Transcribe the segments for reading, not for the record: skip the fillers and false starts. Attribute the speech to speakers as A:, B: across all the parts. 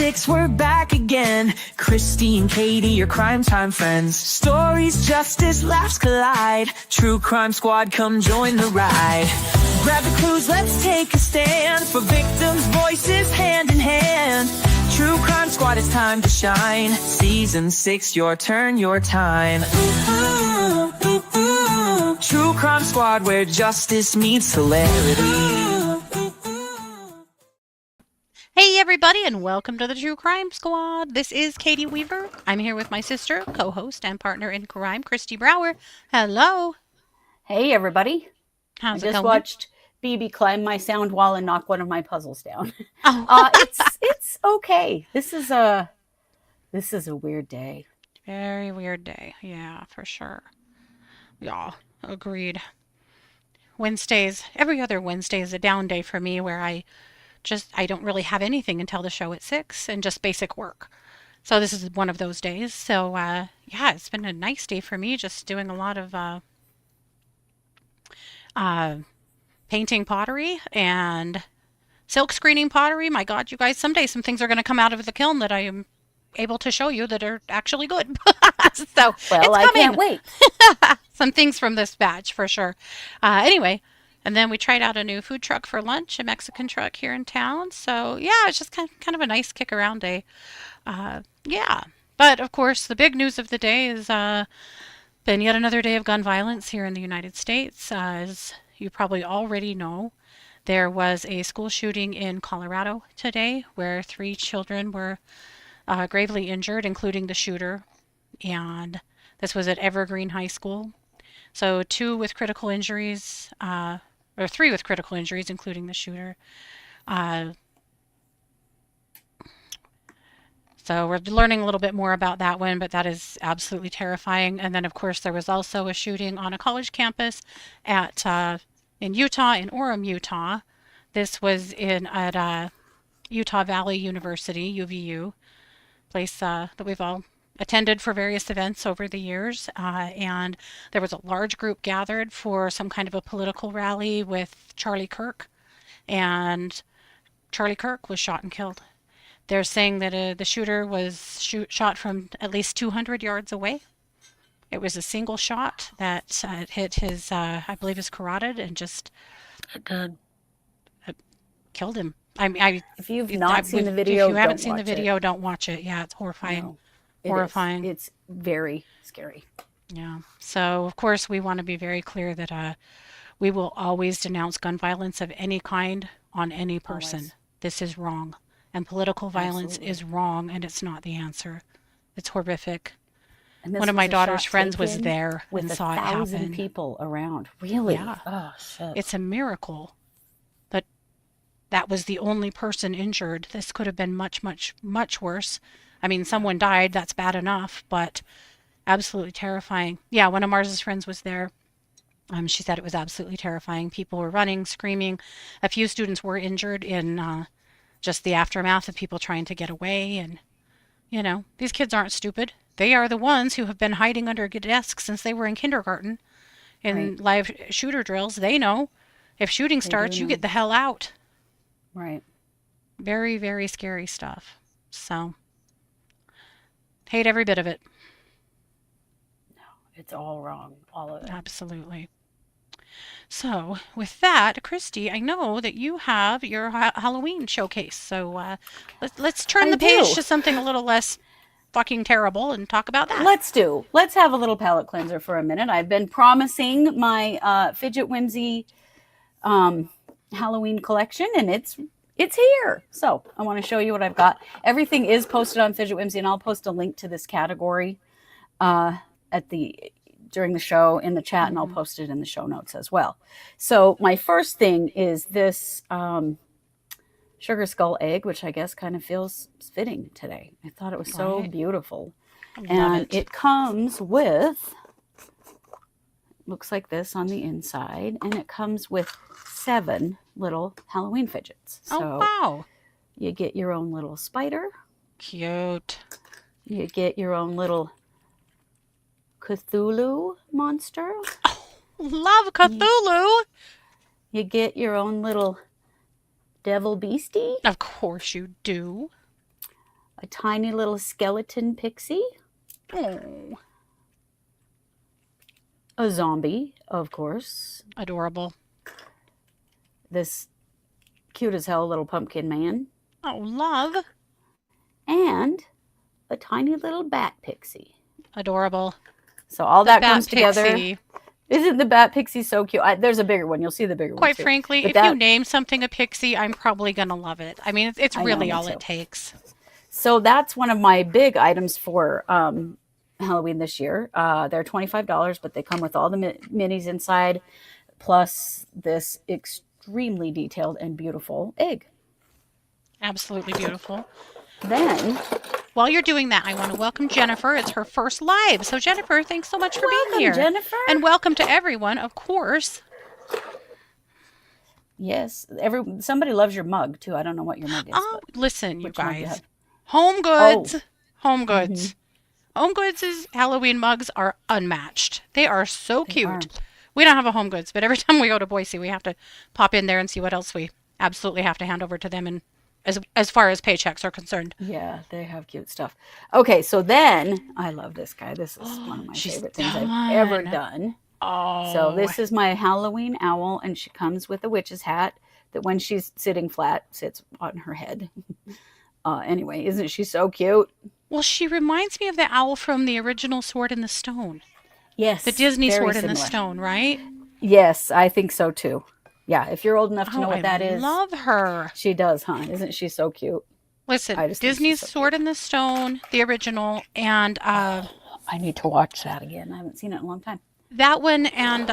A: 6, we're back again. Kristi and Katie, your crime time friends. Stories, justice, laughs collide. True Crime Squad, come join the ride. Grab the clues, let's take a stand. For victims' voices, hand in hand. True Crime Squad, it's time to shine. Season 6, your turn, your time. True Crime Squad, where justice meets hilarity.
B: Hey everybody, and welcome to the True Crime Squad. This is Katie Weaver. I'm here with my sister, co-host, and partner in crime, Kristi Brower. Hello.
C: Hey everybody.
B: How's
C: I
B: it
C: just
B: going?
C: watched BB climb my sound wall and knock one of my puzzles down.
B: Oh.
C: It's okay. This is a weird day.
B: Very weird day. Yeah, for sure. Yeah, agreed. Wednesdays, every other Wednesday is a down day for me where I don't really have anything until the show at 6 and just basic work. So this is one of those days. So yeah, it's been a nice day for me, just doing a lot of painting pottery and silk screening pottery. My God, you guys, someday some things are going to come out of the kiln that I am able to show you that are actually good. So
C: well, I can't wait.
B: Some things from this batch for sure. Anyway. And then we tried out a new food truck for lunch, a Mexican truck here in town. So yeah, it's just kind of a nice kick around day. Yeah. But of course, the big news of the day is been yet another day of gun violence here in the United States. As you probably already know, there was a school shooting in Colorado today where 3 children were gravely injured, including the shooter. And this was at Evergreen High School. So 2 with critical injuries, or 3 with critical injuries, including the shooter. So we're learning a little bit more about that one, but that is absolutely terrifying. And then, of course, there was also a shooting on a college campus at in Utah, in Orem, Utah. This was at Utah Valley University, UVU, place that we've all attended for various events over the years, and there was a large group gathered for some kind of a political rally with Charlie Kirk, and Charlie Kirk was shot and killed. They're saying that the shooter was shot from at least 200 yards away. It was a single shot that hit his, I believe, his carotid and just killed him.
C: If you've not seen the video,
B: if you haven't seen the video, don't watch it. Yeah, it's horrifying.
C: No.
B: Horrifying.
C: It's very scary.
B: Yeah. So, of course, we want to be very clear that we will always denounce gun violence of any kind on any person.
C: Always.
B: This is wrong. And political violence is wrong, and it's not the answer. It's horrific. One of my daughter's friends was there and saw it happen.
C: With 1,000 people around. Really?
B: Yeah.
C: Oh, shit.
B: It's a miracle that that was the only person injured. This could have been much, much, much worse. I mean, someone died, that's bad enough, but absolutely terrifying. Yeah, one of Mars's friends was there. She said it was absolutely terrifying. People were running, screaming. A few students were injured in just the aftermath of people trying to get away. And, you know, these kids aren't stupid. They are the ones who have been hiding under desks since they were in kindergarten in live shooter drills. They know if shooting starts, you get the hell out.
C: Right.
B: Very, very scary stuff. So... hate every bit of it.
C: No, it's all wrong. All of it.
B: Absolutely. So, with that, Kristi, I know that you have your Halloween showcase. So, let's turn the page to something a little less fucking terrible and talk about that.
C: Let's have a little palate cleanser for a minute. I've been promising my Fidget Whimsy Halloween collection, and it's here. So I want to show you what I've got. Everything is posted on Fidget Whimsy, and I'll post a link to this category during the show in the chat, and I'll post it in the show notes as well. So my first thing is this sugar skull egg, which I guess kind of feels fitting today. I thought it was so beautiful. And it comes with, looks like this on the inside, and it comes with 7 little Halloween fidgets. So
B: wow.
C: You get your own little spider.
B: Cute.
C: You get your own little Cthulhu monster.
B: Oh, love Cthulhu.
C: You get your own little devil beastie.
B: Of course you do.
C: a tiny little skeleton pixie,
B: Oh,
C: a zombie, of course,
B: adorable.
C: this cute as hell little pumpkin man,
B: Oh, love.
C: and a tiny little bat pixie.
B: Adorable.
C: So all
B: The
C: that
B: bat
C: comes together.
B: pixie.
C: Isn't the bat pixie so cute? There's a bigger one. You'll see the bigger one.
B: Quite
C: too.
B: frankly,
C: But
B: if you name something a pixie, I'm probably going to love it. I mean, it's
C: I know,
B: really
C: me
B: all
C: too.
B: it takes.
C: So that's one of my big items for Halloween this year. They're $25, but they come with all the minis inside, plus this extremely detailed and beautiful egg.
B: Absolutely beautiful.
C: Then,
B: While you're doing that, I want to welcome Jennifer. It's her first live. So, Jennifer, thanks so much for being
C: welcome,
B: here.
C: Jennifer.
B: And welcome to everyone, of course.
C: Yes, somebody loves your mug too. I don't know what your mug is.
B: Oh, listen, you
C: which mug you
B: guys.
C: have?
B: Home goods.
C: Oh.
B: Home goods. Home goods' Halloween mugs are unmatched. They are so cute.
C: are.
B: We don't have a Home Goods, but every time we go to Boise, we have to pop in there and see what else we absolutely have to hand over to them, and as far as paychecks are concerned.
C: Yeah, they have cute stuff. Okay, so then I love this guy. This is one of my
B: She's
C: favorite things I've ever done.
B: Oh.
C: So this is my Halloween owl, and she comes with a witch's hat that when she's sitting flat, sits on her head. Anyway, isn't she so cute?
B: Well, she reminds me of the owl from the original Sword in the Stone.
C: Yes.
B: The Disney
C: very
B: Sword in the
C: similar.
B: Stone, right?
C: Yes, I think so too. Yeah, if you're old enough to know what that is.
B: I love her.
C: She does, huh? Isn't she so cute?
B: Listen,
C: I just think she's
B: Disney's
C: so cute.
B: Sword in the Stone, the original, and
C: I need to watch that again. I haven't seen it in a long time.
B: that one and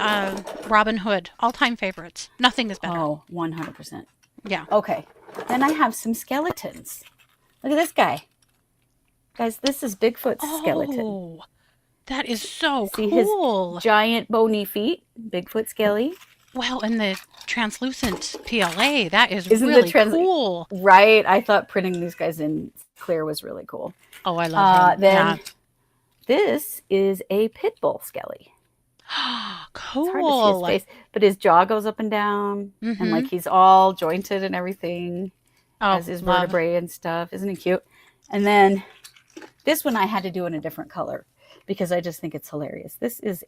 B: Robin Hood, all-time favorites. Nothing is better.
C: Oh, 100%.
B: Yeah.
C: Okay. Then I have some skeletons. Look at this guy. Guys, this is Bigfoot's skeleton.
B: Oh, that is so
C: See
B: cool.
C: his giant bony feet, Bigfoot skelly.
B: Well, and the translucent PLA, that is
C: Isn't the
B: really
C: translu-
B: cool.
C: Right. I thought printing these guys in clear was really cool.
B: Oh, I love him.
C: Then this is a pit bull skelly.
B: Yeah.
C: It's hard to see
B: Cool.
C: his face, but his jaw goes up and down, and like he's all jointed and everything.
B: Oh,
C: Has his
B: love.
C: vertebrae and stuff. Isn't he cute? And then this one I had to do in a different color because I just think it's hilarious. This is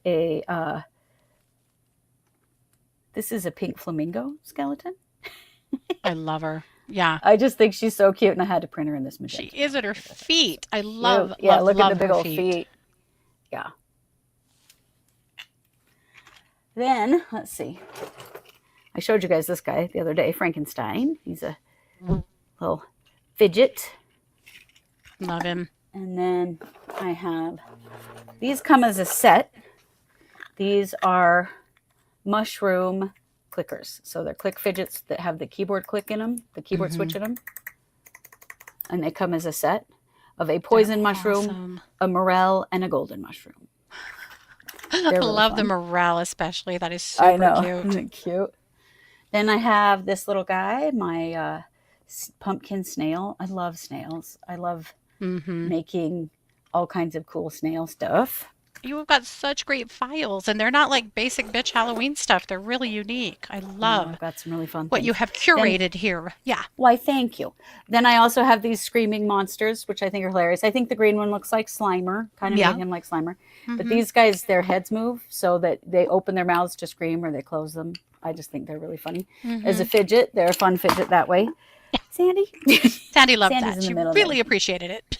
C: a pink flamingo skeleton.
B: I love her. Yeah.
C: I just think she's so cute, and I had to print her in this
B: She
C: magenta.
B: is at her feet. I love,
C: Yeah,
B: love,
C: look
B: love
C: at the big
B: her
C: old
B: feet.
C: feet. Yeah. Then, let's see. I showed you guys this guy the other day, Frankenstein. He's a little fidget.
B: Love him.
C: And then I have, these come as a set. These are mushroom clickers. So they're click fidgets that have the keyboard click in them, the keyboard switch in them. And they come as a set of a poison mushroom,
B: Awesome.
C: a morel, and a golden mushroom.
B: I
C: really
B: love the
C: fun.
B: morale especially. That is super
C: I know.
B: cute.
C: Isn't it cute? Then I have this little guy, my pumpkin snail. I love snails. I love making all kinds of cool snail stuff.
B: You've got such great files, and they're not like basic bitch Halloween stuff. They're really unique. I love
C: I've got some really fun
B: what
C: things.
B: you have curated here. Yeah.
C: Why, thank you. Then I also have these screaming monsters, which I think are hilarious. I think the green one looks like Slimer, kind of
B: Yeah.
C: made him like Slimer. But these guys, their heads move so that they open their mouths to scream or they close them. I just think they're really funny. As a fidget, they're a fun fidget that way. Sandy?
B: Sandy loved
C: Sandy's in
B: that.
C: the
B: She
C: middle
B: really
C: there.
B: appreciated it.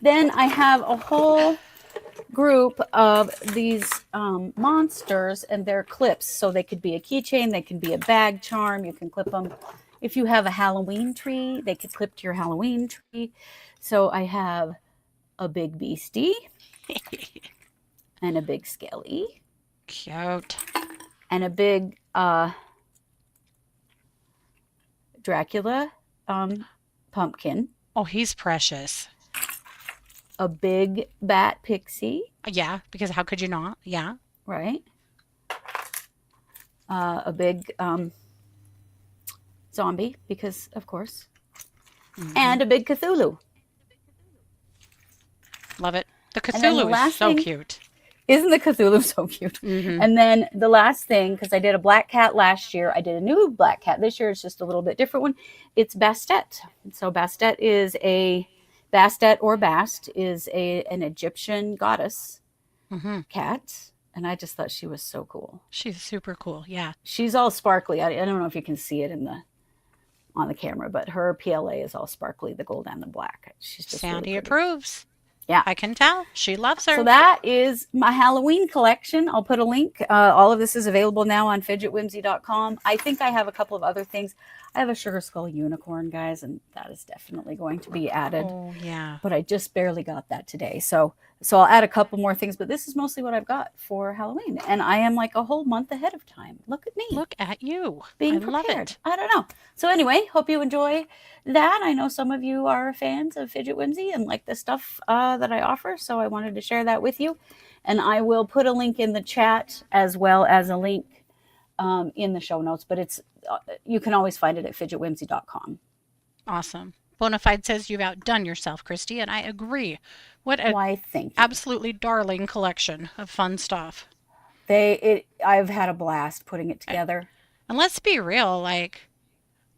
C: Then I have a whole group of these monsters, and they're clips. So they could be a keychain, they can be a bag charm. You can clip them. If you have a Halloween tree, they could clip to your Halloween tree. So I have a big beastie and a big skelly
B: Cute.
C: and a big Dracula pumpkin,
B: Oh, he's precious.
C: a big bat pixie,
B: Yeah, because how could you not? Yeah.
C: right? A big zombie, because of course, and a big Cthulhu.
B: Love it. The
C: And then the
B: Cthulhu is
C: last
B: so
C: thing-
B: cute.
C: Isn't the Cthulhu so cute? And then the last thing, because I did a black cat last year, I did a new black cat this year. It's just a little bit different one. It's Bastet. So Bastet is a Bastet or Bast is an Egyptian goddess cat. And I just thought she was so cool.
B: She's super cool. Yeah.
C: She's all sparkly. I don't know if you can see it on the camera, but her PLA is all sparkly, the gold and the black. She's just
B: Sandy
C: really
B: approves.
C: Yeah.
B: I can tell. She loves her.
C: So that is my Halloween collection. I'll put a link. All of this is available now on fidgetwhimsy.com. I think I have a couple of other things. I have a Sugar Skull unicorn, guys, and that is definitely going to be added.
B: Oh, yeah.
C: But I just barely got that today. So I'll add a couple more things, but this is mostly what I've got for Halloween. And I am like a whole month ahead of time. Look at me.
B: Look at you.
C: Being
B: I
C: prepared.
B: love it.
C: I don't know. So anyway, hope you enjoy that. I know some of you are fans of Fidget Whimsy and like the stuff that I offer. So I wanted to share that with you. And I will put a link in the chat as well as a link in the show notes. But it's you can always find it at fidgetwhimsy.com.
B: Awesome. Bonafide says you've outdone yourself, Kristi, and I agree. What a
C: Why, thank you.
B: absolutely darling collection of fun stuff.
C: I've had a blast putting it together.
B: And let's be real, like,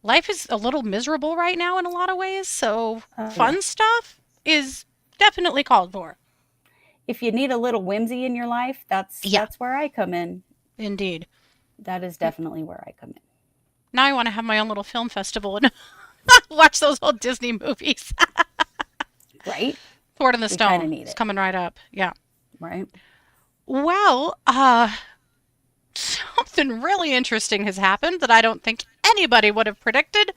B: life is a little miserable right now in a lot of ways, so fun stuff is definitely called for.
C: If you need a little whimsy in your life, that's where I come in.
B: Indeed.
C: That is definitely where I come in.
B: Now I want to have my own little film festival and watch those old Disney movies.
C: Right?
B: Sword in the
C: We
B: Stone.
C: kinda need
B: It's
C: it.
B: coming right up. Yeah.
C: Right?
B: Well, something really interesting has happened that I don't think anybody would have predicted.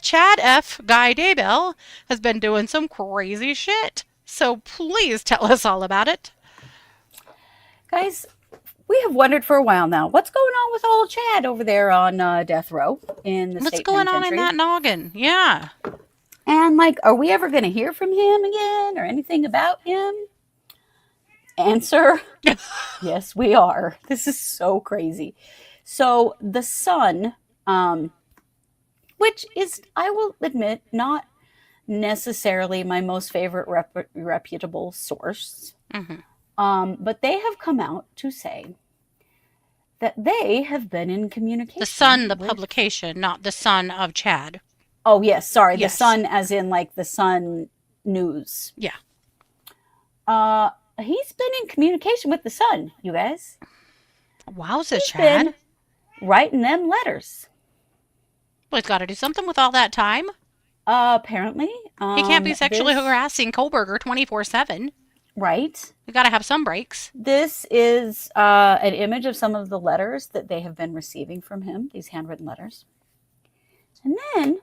B: Chad F. Guy Daybell has been doing some crazy shit. So please tell us all about it.
C: Guys, we have wondered for a while now, what's going on with old Chad over there on death row in the
B: What's
C: state
B: going on in
C: penitentiary?
B: that noggin? Yeah.
C: And like, are we ever going to hear from him again or anything about him? Answer, yes, we are. This is so crazy. So the Sun, which is, I will admit, not necessarily my most favorite reputable source, but they have come out to say that they have been in communication.
B: The Sun, the
C: with...
B: publication, not the son of Chad.
C: Oh, yes. Sorry.
B: Yes.
C: The Sun as in like the Sun News.
B: Yeah.
C: He's been in communication with the Sun, you guys.
B: Wowza,
C: He's
B: Chad.
C: been writing them letters.
B: Well, he's got to do something with all that time.
C: Apparently.
B: He can't be sexually harassing Kohlberger 24/7.
C: Right.
B: We got to have some breaks.
C: This is an image of some of the letters that they have been receiving from him, these handwritten letters. And then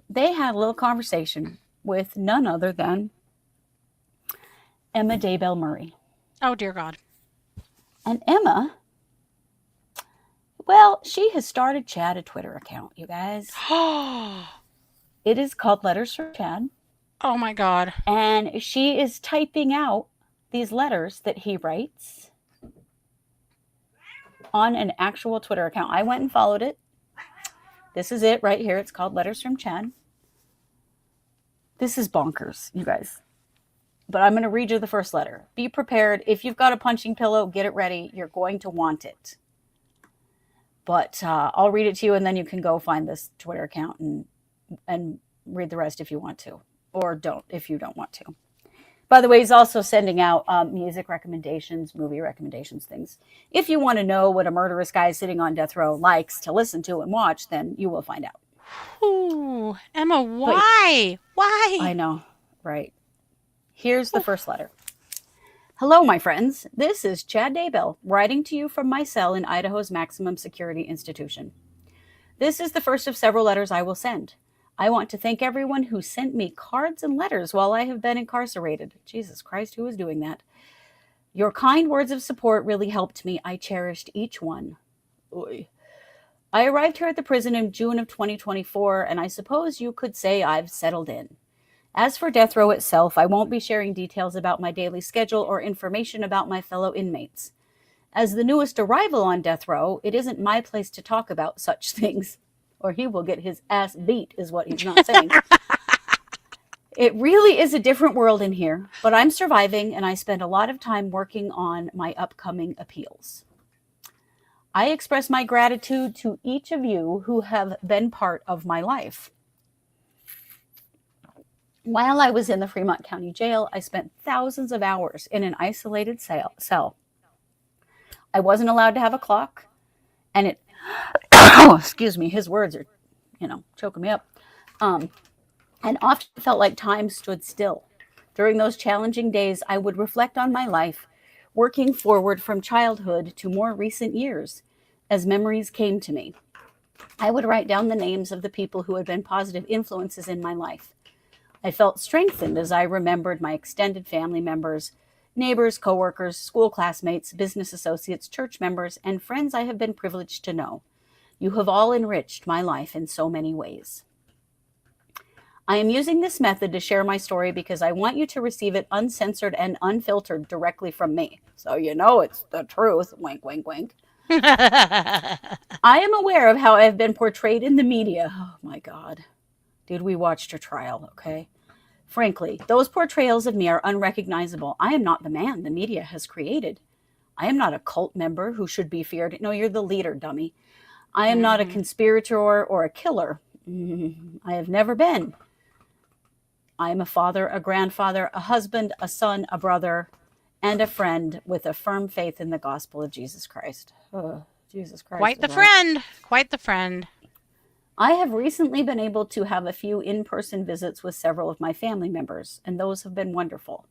C: they had a little conversation with none other than Emma Daybell Murray.
B: Oh, dear God.
C: And Emma, well, she has started Chad a Twitter account, you guys. It is called Letters from Chad.
B: Oh, my God.
C: And she is typing out these letters that he writes on an actual Twitter account. I went and followed it. This is it right here. It's called Letters from Chad. This is bonkers, you guys. But I'm going to read you the first letter. Be prepared. If you've got a punching pillow, get it ready. You're going to want it. But I'll read it to you, and then you can go find this Twitter account and read the rest if you want to. Or don't if you don't want to. By the way, he's also sending out music recommendations, movie recommendations, things. If you want to know what a murderous guy sitting on death row likes to listen to and watch, then you will find out.
B: Ooh, Emma, why? Why?
C: I know, right. Here's the first letter. Hello, my friends. This is Chad Daybell, writing to you from my cell in Idaho's maximum security institution. This is the first of several letters I will send. I want to thank everyone who sent me cards and letters while I have been incarcerated. Jesus Christ, who is doing that? Your kind words of support really helped me. I cherished each one. Oy. I arrived here at the prison in June of 2024, and I suppose you could say I've settled in. As for death row itself, I won't be sharing details about my daily schedule or information about my fellow inmates. As the newest arrival on death row, it isn't my place to talk about such things. Or he will get his ass beat, is what he's not saying. It really is a different world in here, but I'm surviving, and I spend a lot of time working on my upcoming appeals. I express my gratitude to each of you who have been part of my life. While I was in the Fremont County Jail, I spent thousands of hours in an isolated cell. I wasn't allowed to have a clock, and it, oh, excuse me, his words are, choking me up. And often felt like time stood still. During those challenging days, I would reflect on my life, working forward from childhood to more recent years as memories came to me. I would write down the names of the people who had been positive influences in my life. I felt strengthened as I remembered my extended family members, neighbors, coworkers, school classmates, business associates, church members, and friends I have been privileged to know. You have all enriched my life in so many ways. I am using this method to share my story because I want you to receive it uncensored and unfiltered directly from me. So you know it's the truth. Wink, wink, wink. I am aware of how I have been portrayed in the media. Oh my God. Dude, we watched your trial, okay? Frankly, those portrayals of me are unrecognizable. I am not the man the media has created. I am not a cult member who should be feared. No, you're the leader, dummy. I am not a conspirator or a killer. I have never been. I am a father, a grandfather, a husband, a son, a brother, and a friend with a firm faith in the gospel of Jesus Christ. Oh, Jesus Christ.
B: Quite the friend. Quite the friend.
C: I have recently been able to have a few in-person visits with several of my family members, and those have been wonderful.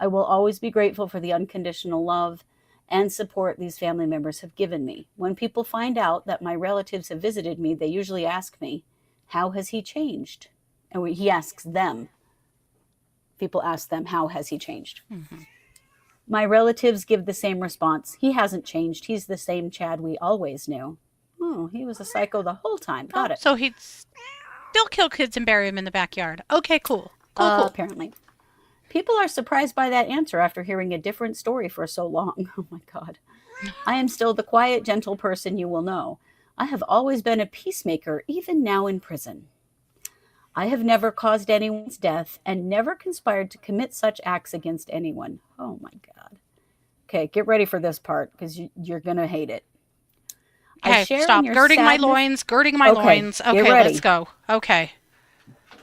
C: I will always be grateful for the unconditional love and support these family members have given me. When people find out that my relatives have visited me, they usually ask me, how has he changed? And he asks them. People ask them, how has he changed? My relatives give the same response. He hasn't changed. He's the same Chad we always knew. Oh, he was a psycho the whole time. Got it.
B: So he'd still kill kids and bury them in the backyard. Okay, cool. Cool.
C: Apparently. People are surprised by that answer after hearing a different story for so long. Oh my God. I am still the quiet, gentle person you will know. I have always been a peacemaker, even now in prison. I have never caused anyone's death and never conspired to commit such acts against anyone. Oh my God. Okay, get ready for this part because you're going to hate it.
B: Okay, stop girding my loins, girding my loins. Okay, let's go. Okay.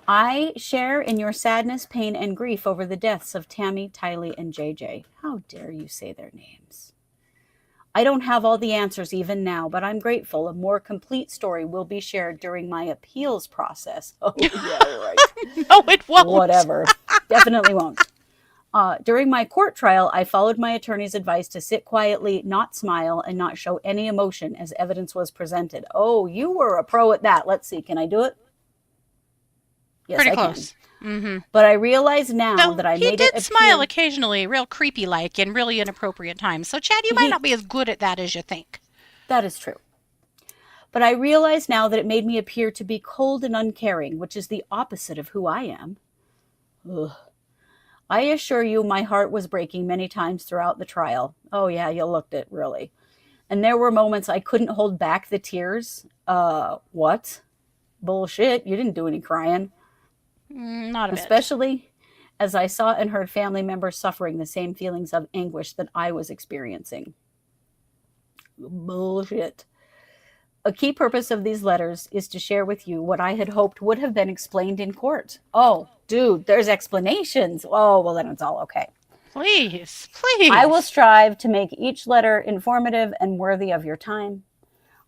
C: I share in your sadness, pain, and grief over the deaths of Tammy, Tylee, and JJ. How dare you say their names? I don't have all the answers even now, but I'm grateful a more complete story will be shared during my appeals process. Oh, yeah, right.
B: No, it won't.
C: Whatever. Definitely won't. During my court trial, I followed my attorney's advice to sit quietly, not smile, and not show any emotion as evidence was presented. Oh, you were a pro at that. Let's see. Can I do it? Yes,
B: Pretty
C: I
B: close.
C: can. But I realize now that I made it.
B: He did smile occasionally, real creepy-like, in really inappropriate times. So, Chad, you might not be as good at that as you think.
C: That is true. But I realize now that it made me appear to be cold and uncaring, which is the opposite of who I am. Ugh. I assure you my heart was breaking many times throughout the trial. Oh, yeah, you looked it, really. And there were moments I couldn't hold back the tears. What? Bullshit, you didn't do any crying.
B: Not a bit.
C: Especially as I saw and heard family members suffering the same feelings of anguish that I was experiencing. Bullshit. A key purpose of these letters is to share with you what I had hoped would have been explained in court. Oh, dude, there's explanations. Oh, well, then it's all okay.
B: Please, please.
C: I will strive to make each letter informative and worthy of your time.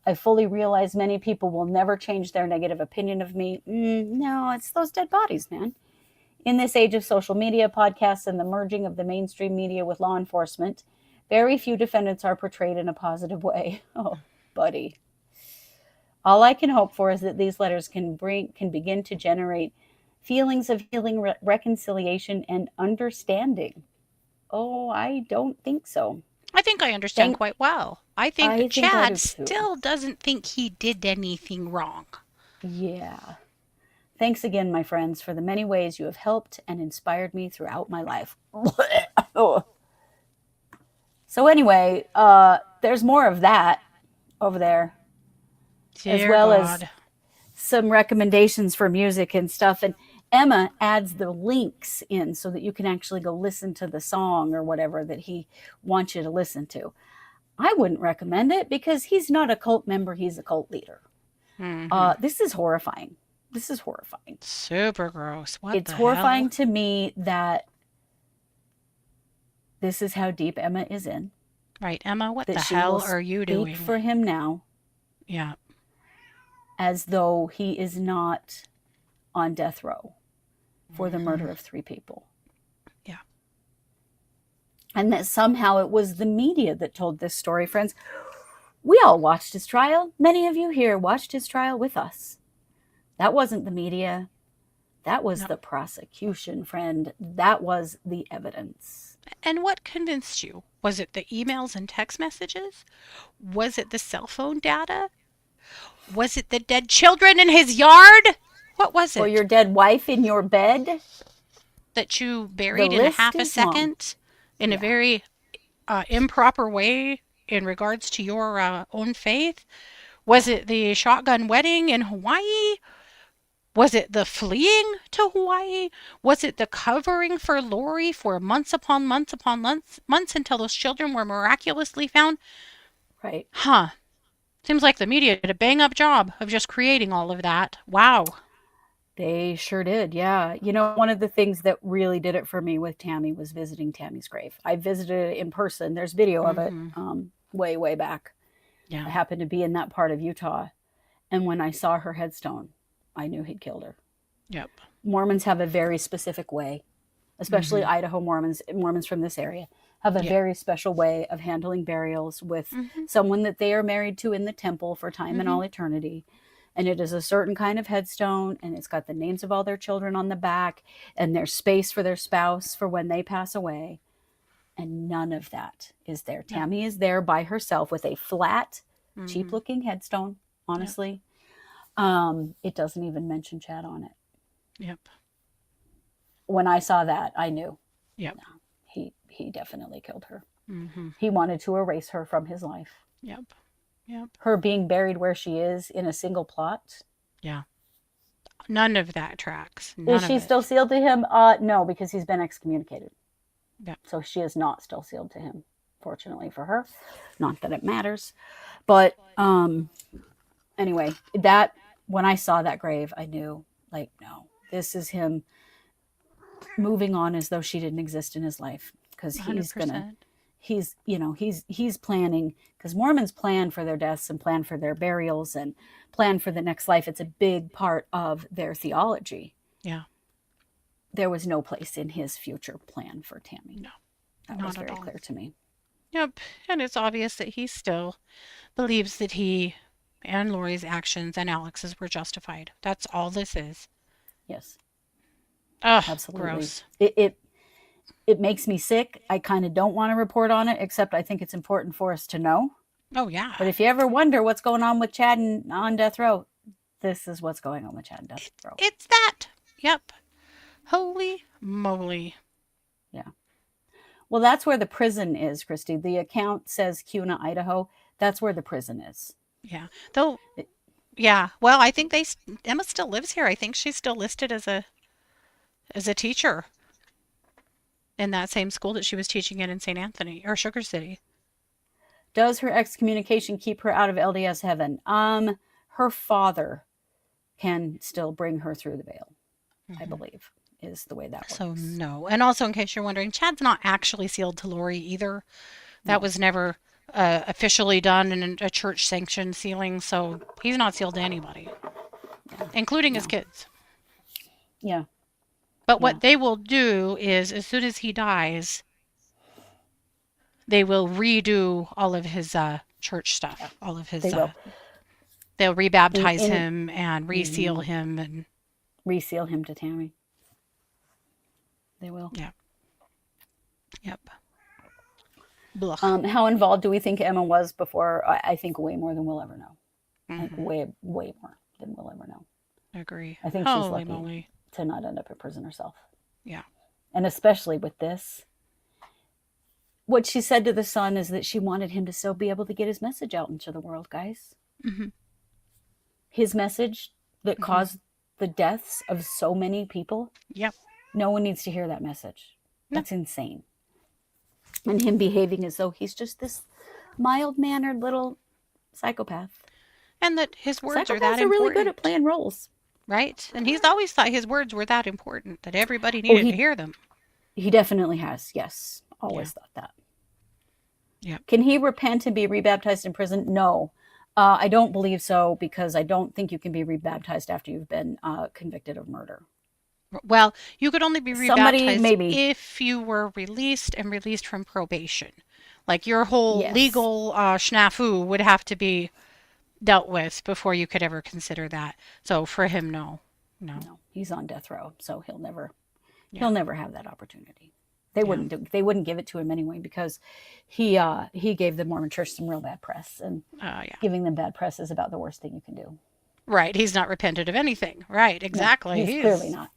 C: I fully realize many people will never change their negative opinion of me. No, it's those dead bodies, man. In this age of social media, podcasts, and the merging of the mainstream media with law enforcement, very few defendants are portrayed in a positive way. Oh, buddy. All I can hope for is that these letters can begin to generate feelings of healing, reconciliation, and understanding. Oh, I don't think so.
B: I think I understand quite well. I think that Chad still doesn't think he did anything wrong.
C: Yeah. Thanks again, my friends, for the many ways you have helped and inspired me throughout my life. So anyway, there's more of that over there. As well as some recommendations for music and stuff. And Emma adds the links in so that you can actually go listen to the song or whatever that he wants you to listen to. I wouldn't recommend it because he's not a cult member. He's a cult leader. This is horrifying. This is horrifying.
B: Super gross. What
C: It's
B: the
C: horrifying
B: hell?
C: to me that this is how deep Emma is in,
B: Right, Emma, what
C: that
B: the
C: she will
B: hell are you
C: speak
B: doing?
C: for him now
B: Yeah.
C: as though he is not on death row for the murder
B: Mhm.
C: of 3 people.
B: Yeah.
C: And that somehow it was the media that told this story, friends. We all watched his trial. Many of you here watched his trial with us. That wasn't the media. That was
B: No.
C: the prosecution, friend. That was the evidence.
B: And what convinced you? Was it the emails and text messages? Was it the cell phone data? Was it the dead children in his yard? What was
C: Or
B: it?
C: your dead wife in your bed.
B: That you
C: The
B: buried in a
C: list
B: half a
C: is long.
B: second in a
C: Yeah.
B: very improper way in regards to your own faith? Was it the shotgun wedding in Hawaii? Was it the fleeing to Hawaii? Was it the covering for Lori for months upon months upon months until those children were miraculously found?
C: Right.
B: Huh. Seems like the media did a bang up job of just creating all of that. Wow.
C: They sure did. Yeah. You know, one of the things that really did it for me with Tammy was visiting Tammy's grave. I visited it in person. There's video of it way, way back. I
B: Yeah.
C: happened to be in that part of Utah. And when I saw her headstone, I knew he'd killed her.
B: Yep.
C: Mormons have a very specific way, especially Idaho Mormons from this area, have a
B: Yeah.
C: very special way of handling burials with someone that they are married to in the temple for time and all eternity. And it is a certain kind of headstone, and it's got the names of all their children on the back, and there's space for their spouse for when they pass away. And none of that is there. Tammy is there by herself with a flat, cheap looking headstone, honestly. It doesn't even mention Chad on it.
B: Yep.
C: When I saw that, I knew
B: Yep.
C: he definitely killed her.
B: Mm-hmm.
C: He wanted to erase her from his life.
B: Yep. Yep.
C: Her being buried where she is in a single plot.
B: Yeah. None of that tracks. None
C: Is
B: of
C: she
B: it.
C: still sealed to him? No, because he's been excommunicated.
B: Yeah.
C: So she is not still sealed to him, fortunately for her. Not that it matters. But anyway, that when I saw that grave, I knew, like, no, this is him moving on as though she didn't exist in his life, because he's
B: 100%.
C: he's planning, because Mormons plan for their deaths and plan for their burials and plan for the next life. It's a big part of their theology.
B: Yeah.
C: There was no place in his future plan for Tammy.
B: No,
C: that
B: not
C: was
B: at
C: very
B: all.
C: clear to me.
B: Yep. And it's obvious that he still believes that he and Lori's actions and Alex's were justified. That's all this is.
C: Yes,
B: Ugh,
C: absolutely.
B: gross.
C: It makes me sick. I kind of don't want to report on it, except I think it's important for us to know.
B: Oh, yeah.
C: But if you ever wonder what's going on with Chad on death row, this is what's going on with Chad on death row.
B: It's that. Yep. Holy moly.
C: Yeah. Well, that's where the prison is, Kristi. The account says Kuna, Idaho. That's where the prison is.
B: Yeah. Though, yeah. Well, I think Emma still lives here. I think she's still listed as a teacher in that same school that she was teaching in St. Anthony or Sugar City.
C: Does her excommunication keep her out of LDS heaven? Her father can still bring her through the veil, I believe, is the way that works.
B: So no. And also, in case you're wondering, Chad's not actually sealed to Lori either. That was never officially done in a church sanctioned sealing, so he's not sealed to anybody, including his kids.
C: Yeah.
B: But what they will do is, as soon as he dies, they will redo all of his church stuff, all of his.
C: They will.
B: They'll rebaptize him and reseal him and
C: reseal him to Tammy. They will.
B: Yeah. Yep. Blah.
C: How involved do we think Emma was before? I think way more than we'll ever know. I think way more than we'll ever know.
B: Agree.
C: I think she's
B: Holy
C: lucky
B: moly.
C: to not end up in prison herself.
B: Yeah.
C: And especially with this. What she said to the son is that she wanted him to still be able to get his message out into the world, guys. His message that caused the deaths of so many people.
B: Yep.
C: No one needs to hear that message. That's insane. And him behaving as though he's just this mild-mannered little psychopath.
B: And that his words are that
C: Psychopaths are
B: important.
C: really good at playing roles.
B: right? And he's always thought his words were that important that everybody
C: Oh,
B: needed to hear them.
C: he definitely has. Yes.
B: Yeah.
C: Always thought that.
B: Yeah.
C: Can he repent and be rebaptized in prison? No. I don't believe so, because I don't think you can be rebaptized after you've been convicted of murder.
B: Well, you could only be
C: Somebody,
B: rebaptized
C: maybe.
B: if you were released and released from probation. Like your whole
C: Yes.
B: legal snafu would have to be dealt with before you could ever consider that. So for him, no.
C: No, he's on death row, so he'll never
B: Yeah.
C: have that opportunity. They wouldn't give it to him anyway, because he gave the Mormon Church some real bad press, and
B: Yeah.
C: giving them bad press is about the worst thing you can do.
B: Right. He's not repented of anything. Right. Exactly.
C: No, he's clearly not.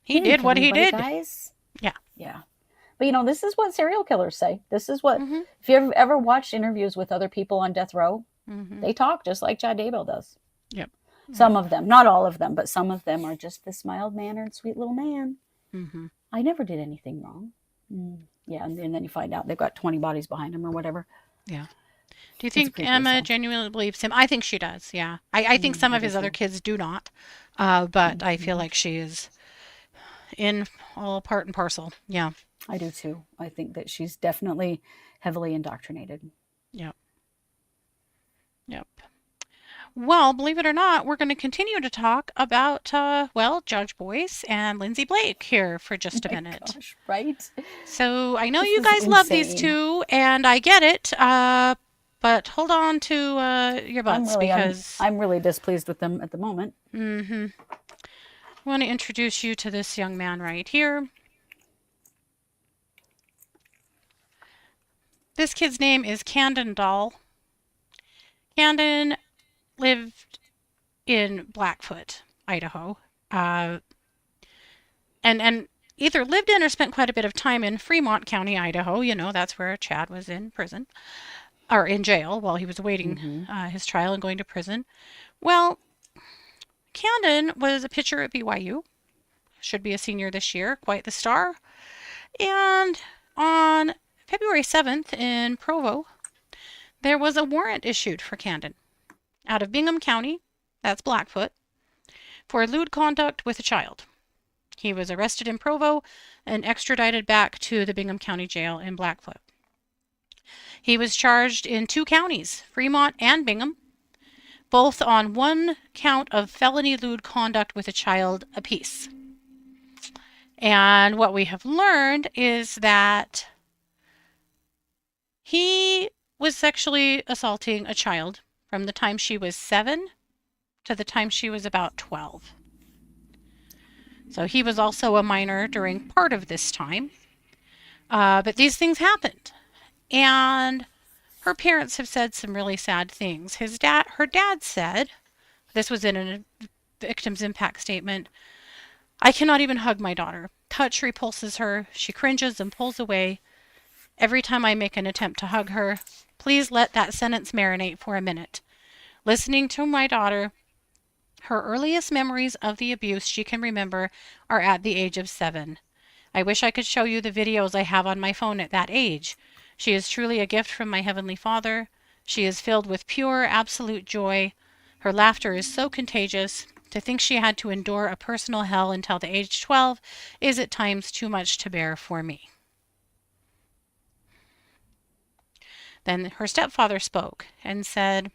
B: He
C: didn't
B: did
C: kill
B: what he
C: anybody,
B: did.
C: guys.
B: Yeah.
C: Yeah. But this is what serial killers say. This is what,
B: Mm-hmm.
C: if you ever watched interviews with other people on death row,
B: Mm-hmm.
C: they talk just like Chad Daybell does.
B: Yep.
C: Some of them, not all of them, but some of them are just this mild-mannered, sweet little man.
B: Mm-hmm.
C: I never did anything wrong. Yeah, and then you find out they've got 20 bodies behind them or whatever.
B: Yeah. Do you think
C: creepy
B: Emma
C: as hell.
B: genuinely believes him? I think she does. Yeah. I think some
C: I
B: of
C: do
B: his other
C: too.
B: kids do not. But I feel like she is in all part and parcel. Yeah.
C: I do too. I think that she's definitely heavily indoctrinated.
B: Yep. Yep. Well, believe it or not, we're going to continue to talk about, Judge Boyce and Lindsay Blake here for just a minute.
C: Gosh, right?
B: So I know
C: This
B: you
C: is
B: guys love these
C: insane.
B: two, and I get it. But hold on to your butts because
C: I'm really displeased with them at the moment.
B: I want to introduce you to this young man right here. This kid's name is Candon Dahle. Candon lived in Blackfoot, Idaho, and either lived in or spent quite a bit of time in Fremont County, Idaho. That's where Chad was in prison, or in jail while he was awaiting his trial and going to prison. Well, Candon was a pitcher at BYU, should be a senior this year, quite the star. And on February 7th in Provo, there was a warrant issued for Candon out of Bingham County, that's Blackfoot, for lewd conduct with a child. He was arrested in Provo and extradited back to the Bingham County Jail in Blackfoot. He was charged in 2 counties, Fremont and Bingham, both on 1 count of felony lewd conduct with a child apiece. And what we have learned is that he was sexually assaulting a child from the time she was 7 to the time she was about 12. So he was also a minor during part of this time. But these things happened. And her parents have said some really sad things. Her dad said, this was in a victim's impact statement, "I cannot even hug my daughter. Touch repulses her. She cringes and pulls away. Every time I make an attempt to hug her, please let that sentence marinate for a minute. Listening to my daughter, her earliest memories of the abuse she can remember are at the age of 7. I wish I could show you the videos I have on my phone at that age. She is truly a gift from my Heavenly Father. She is filled with pure, absolute joy. Her laughter is so contagious. To think she had to endure a personal hell until the age 12 is at times too much to bear for me." Then her stepfather spoke and said,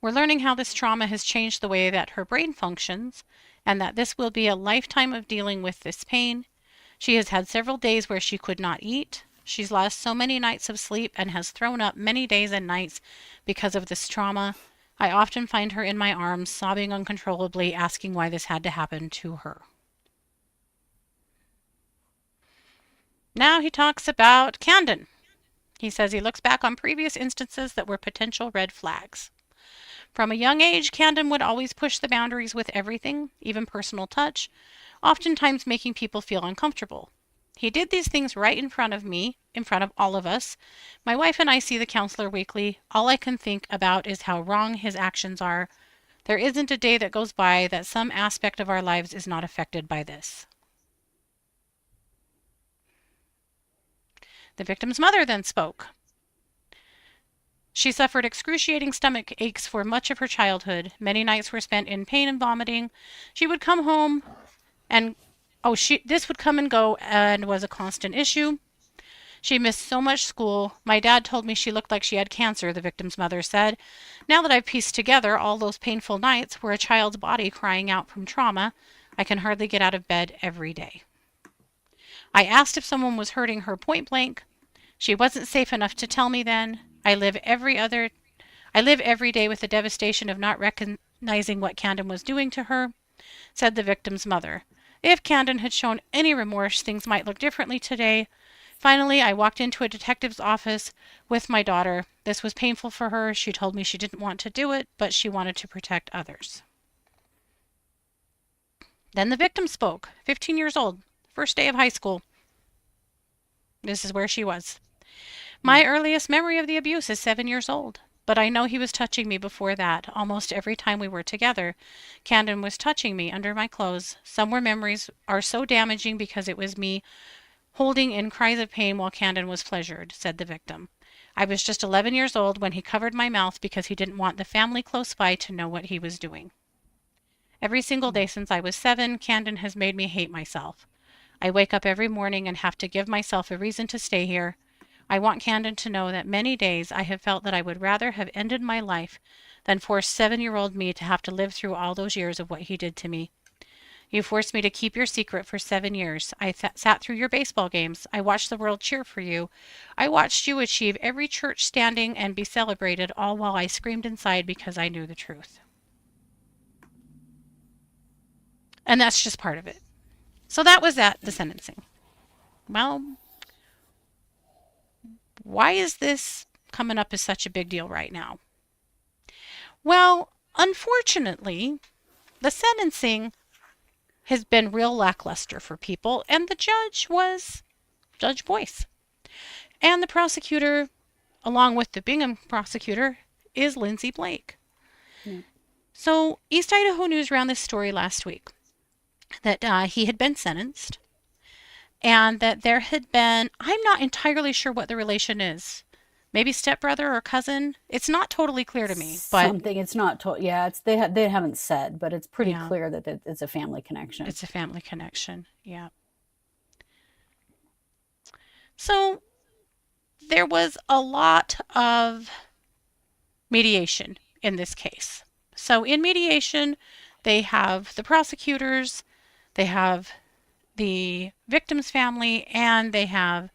B: "We're learning how this trauma has changed the way that her brain functions, and that this will be a lifetime of dealing with this pain. She has had several days where she could not eat. She's lost so many nights of sleep and has thrown up many days and nights because of this trauma. I often find her in my arms, sobbing uncontrollably, asking why this had to happen to her." Now he talks about Candon. He says he looks back on previous instances that were potential red flags. From a young age, Candon would always push the boundaries with everything, even personal touch, oftentimes making people feel uncomfortable. He did these things right in front of me, in front of all of us. My wife and I see the counselor weekly. All I can think about is how wrong his actions are. There isn't a day that goes by that some aspect of our lives is not affected by this. The victim's mother then spoke. She suffered excruciating stomach aches for much of her childhood. Many nights were spent in pain and vomiting. She would come home and this would come and go and was a constant issue. She missed so much school. My dad told me she looked like she had cancer, the victim's mother said. Now that I've pieced together all those painful nights were a child's body crying out from trauma, I can hardly get out of bed every day. I asked if someone was hurting her point blank. She wasn't safe enough to tell me then. I live every day with the devastation of not recognizing what Candon was doing to her, said the victim's mother. If Candon had shown any remorse, things might look differently today. Finally, I walked into a detective's office with my daughter. This was painful for her. She told me she didn't want to do it, but she wanted to protect others. Then the victim spoke, 15 years old, first day of high school. This is where she was. My earliest memory of the abuse is 7 years old, but I know he was touching me before that. Almost every time we were together, Candon was touching me under my clothes. Some memories are so damaging because it was me holding in cries of pain while Candon was pleasured, said the victim. I was just 11 years old when he covered my mouth because he didn't want the family close by to know what he was doing. Every single day since I was 7, Candon has made me hate myself. I wake up every morning and have to give myself a reason to stay here. I want Candon to know that many days I have felt that I would rather have ended my life than force 7-year-old me to have to live through all those years of what he did to me. You forced me to keep your secret for 7 years. I sat through your baseball games. I watched the world cheer for you. I watched you achieve every church standing and be celebrated, all while I screamed inside because I knew the truth. And that's just part of it. So that was the sentencing. Well, why is this coming up as such a big deal right now? Well, unfortunately, the sentencing has been real lackluster for people, and the judge was Judge Boyce. And the prosecutor, along with the Bingham prosecutor, is Lindsay Blake. So East Idaho News ran this story last week that he had been sentenced and that there had been, I'm not entirely sure what the relation is. Maybe stepbrother or cousin. It's not totally clear to me. But
C: something, it's not, yeah, it's they haven't said, but it's pretty clear that it's a family connection.
B: It's a family connection, yeah. So there was a lot of mediation in this case. So in mediation, they have the prosecutors, they have the victim's family, and they have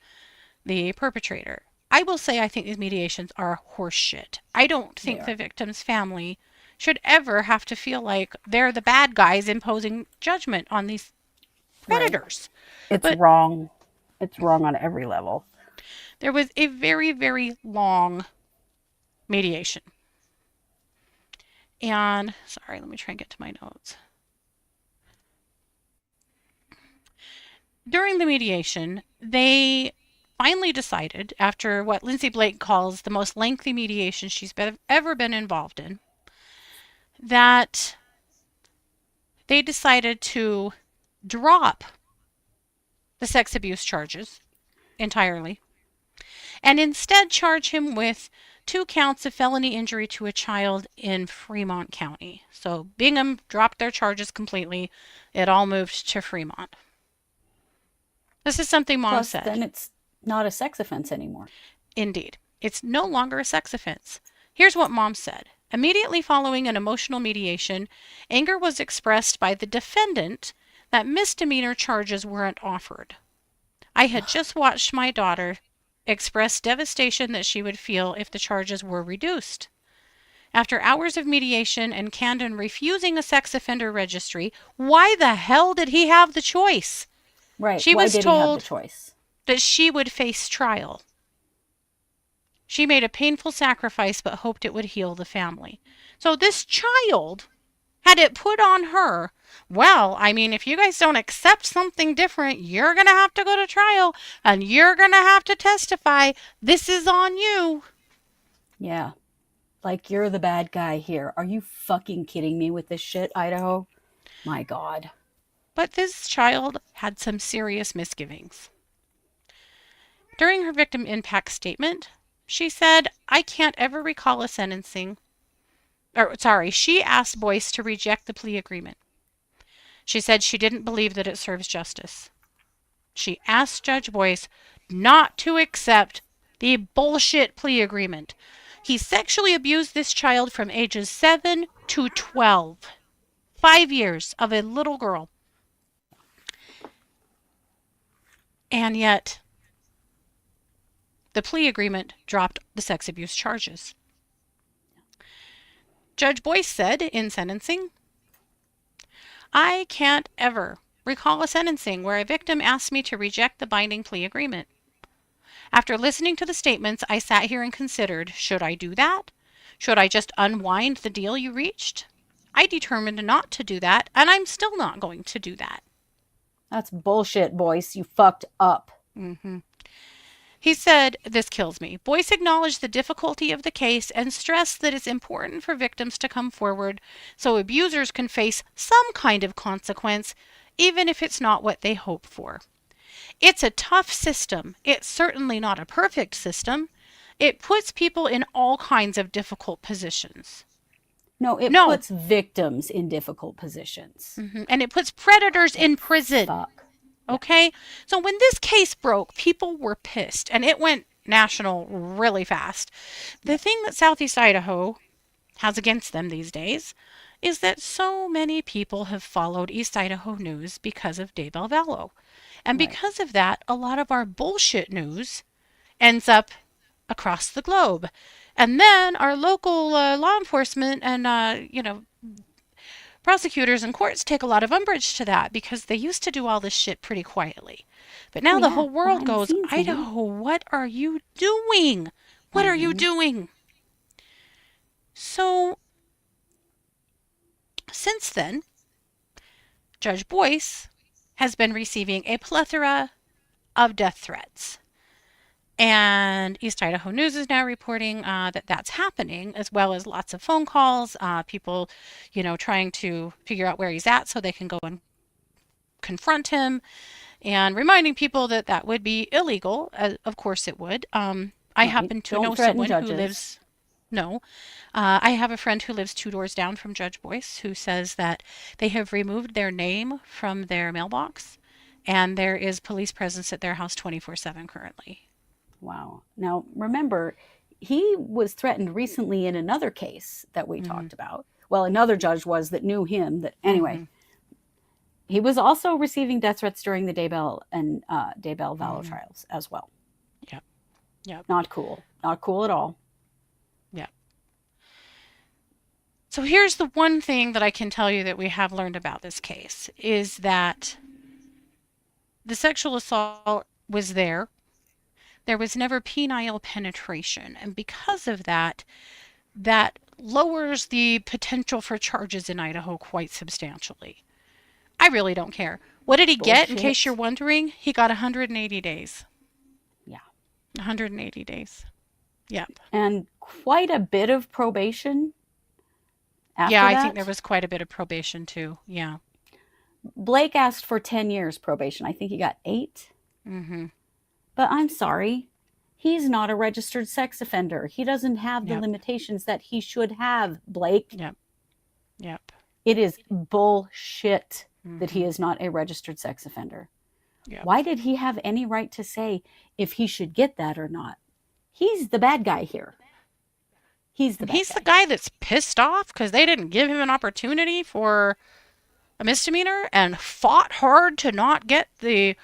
B: the perpetrator. I will say I think these mediations are horseshit. I don't think the victim's family should ever have to feel like they're the bad guys imposing judgment on these predators.
C: Right. It's wrong. It's wrong on every level.
B: There was a very, very long mediation. And, sorry, let me try and get to my notes. During the mediation, they finally decided, after what Lindsay Blake calls the most lengthy mediation she's ever been involved in, that they decided to drop the sex abuse charges entirely and instead charge him with 2 counts of felony injury to a child in Fremont County. So Bingham dropped their charges completely. It all moved to Fremont. This is something Mom said.
C: Then it's not a sex offense anymore.
B: Indeed. It's no longer a sex offense. Here's what Mom said. Immediately following an emotional mediation, anger was expressed by the defendant that misdemeanor charges weren't offered. I had just watched my daughter express devastation that she would feel if the charges were reduced. After hours of mediation and Candon refusing a sex offender registry, why the hell did he have the choice?
C: Right.
B: She was told
C: the choice?
B: That she would face trial. She made a painful sacrifice but hoped it would heal the family. So this child had it put on her. Well, I mean, if you guys don't accept something different, you're going to have to go to trial and you're going to have to testify. This is on you.
C: Yeah. Like, you're the bad guy here. Are you fucking kidding me with this shit, Idaho? My God.
B: But this child had some serious misgivings. During her victim impact statement, She said, I can't ever recall a sentencing. She asked Boyce to reject the plea agreement. She said she didn't believe that it serves justice. She asked Judge Boyce not to accept the bullshit plea agreement. He sexually abused this child from ages 7 to 12. 5 years of a little girl. And yet, the plea agreement dropped the sex abuse charges. Judge Boyce said in sentencing, I can't ever recall a sentencing where a victim asked me to reject the binding plea agreement. After listening to the statements, I sat here and considered, should I do that? Should I just unwind the deal you reached? I determined not to do that, and I'm still not going to do that.
C: That's bullshit, Boyce. You fucked up.
B: Mm-hmm. He said, this kills me. Boyce acknowledged the difficulty of the case and stressed that it's important for victims to come forward so abusers can face some kind of consequence, even if it's not what they hope for. It's a tough system. It's certainly not a perfect system. It puts people in all kinds of difficult positions.
C: No, it puts victims in difficult positions.
B: Mm-hmm. And it puts predators in prison.
C: Fuck.
B: Okay? So when this case broke, people were pissed, and it went national really fast. The thing that Southeast Idaho has against them these days is that so many people have followed East Idaho news because of Daybell Vallow. And because of that, a lot of our bullshit news ends up across the globe. And then our local law enforcement and, prosecutors and courts take a lot of umbrage to that because they used to do all this shit pretty quietly. But now the whole world goes, Idaho, what are you doing? What are you doing? So, since then, Judge Boyce has been receiving a plethora of death threats. And East Idaho News is now reporting that that's happening, as well as lots of phone calls, people, trying to figure out where he's at so they can go and confront him, and reminding people that that would be illegal. Of course it would. I happen to know someone who lives... No. I have a friend who lives 2 doors down from Judge Boyce who says that they have removed their name from their mailbox, and there is police presence at their house 24/7 currently.
C: Wow. Now, remember, he was threatened recently in another case that we talked about. Well, another judge was that knew him. Anyway, he was also receiving death threats during the Daybell and Daybell Vallow trials as well.
B: Yep.
C: Not cool. Not cool at all.
B: Yep. So here's the one thing that I can tell you that we have learned about this case is that the sexual assault was there. There was never penile penetration, and because of that, that lowers the potential for charges in Idaho quite substantially. I really don't care. What did he get, in case you're wondering? He got 180 days.
C: Yeah.
B: 180 days. Yep.
C: And quite a bit of probation after
B: that.
C: I
B: think there was quite a bit of probation too. Yeah.
C: Blake asked for 10 years probation. I think he got 8.
B: Mm-hmm.
C: But I'm sorry, he's not a registered sex offender. He doesn't have the limitations that he should have, Blake.
B: Yep.
C: It is bullshit that he is not a registered sex offender.
B: Yep.
C: Why did he have any right to say if he should get that or not? He's the bad guy here. He's the
B: guy that's pissed off because they didn't give him an opportunity for a misdemeanor and fought hard to not be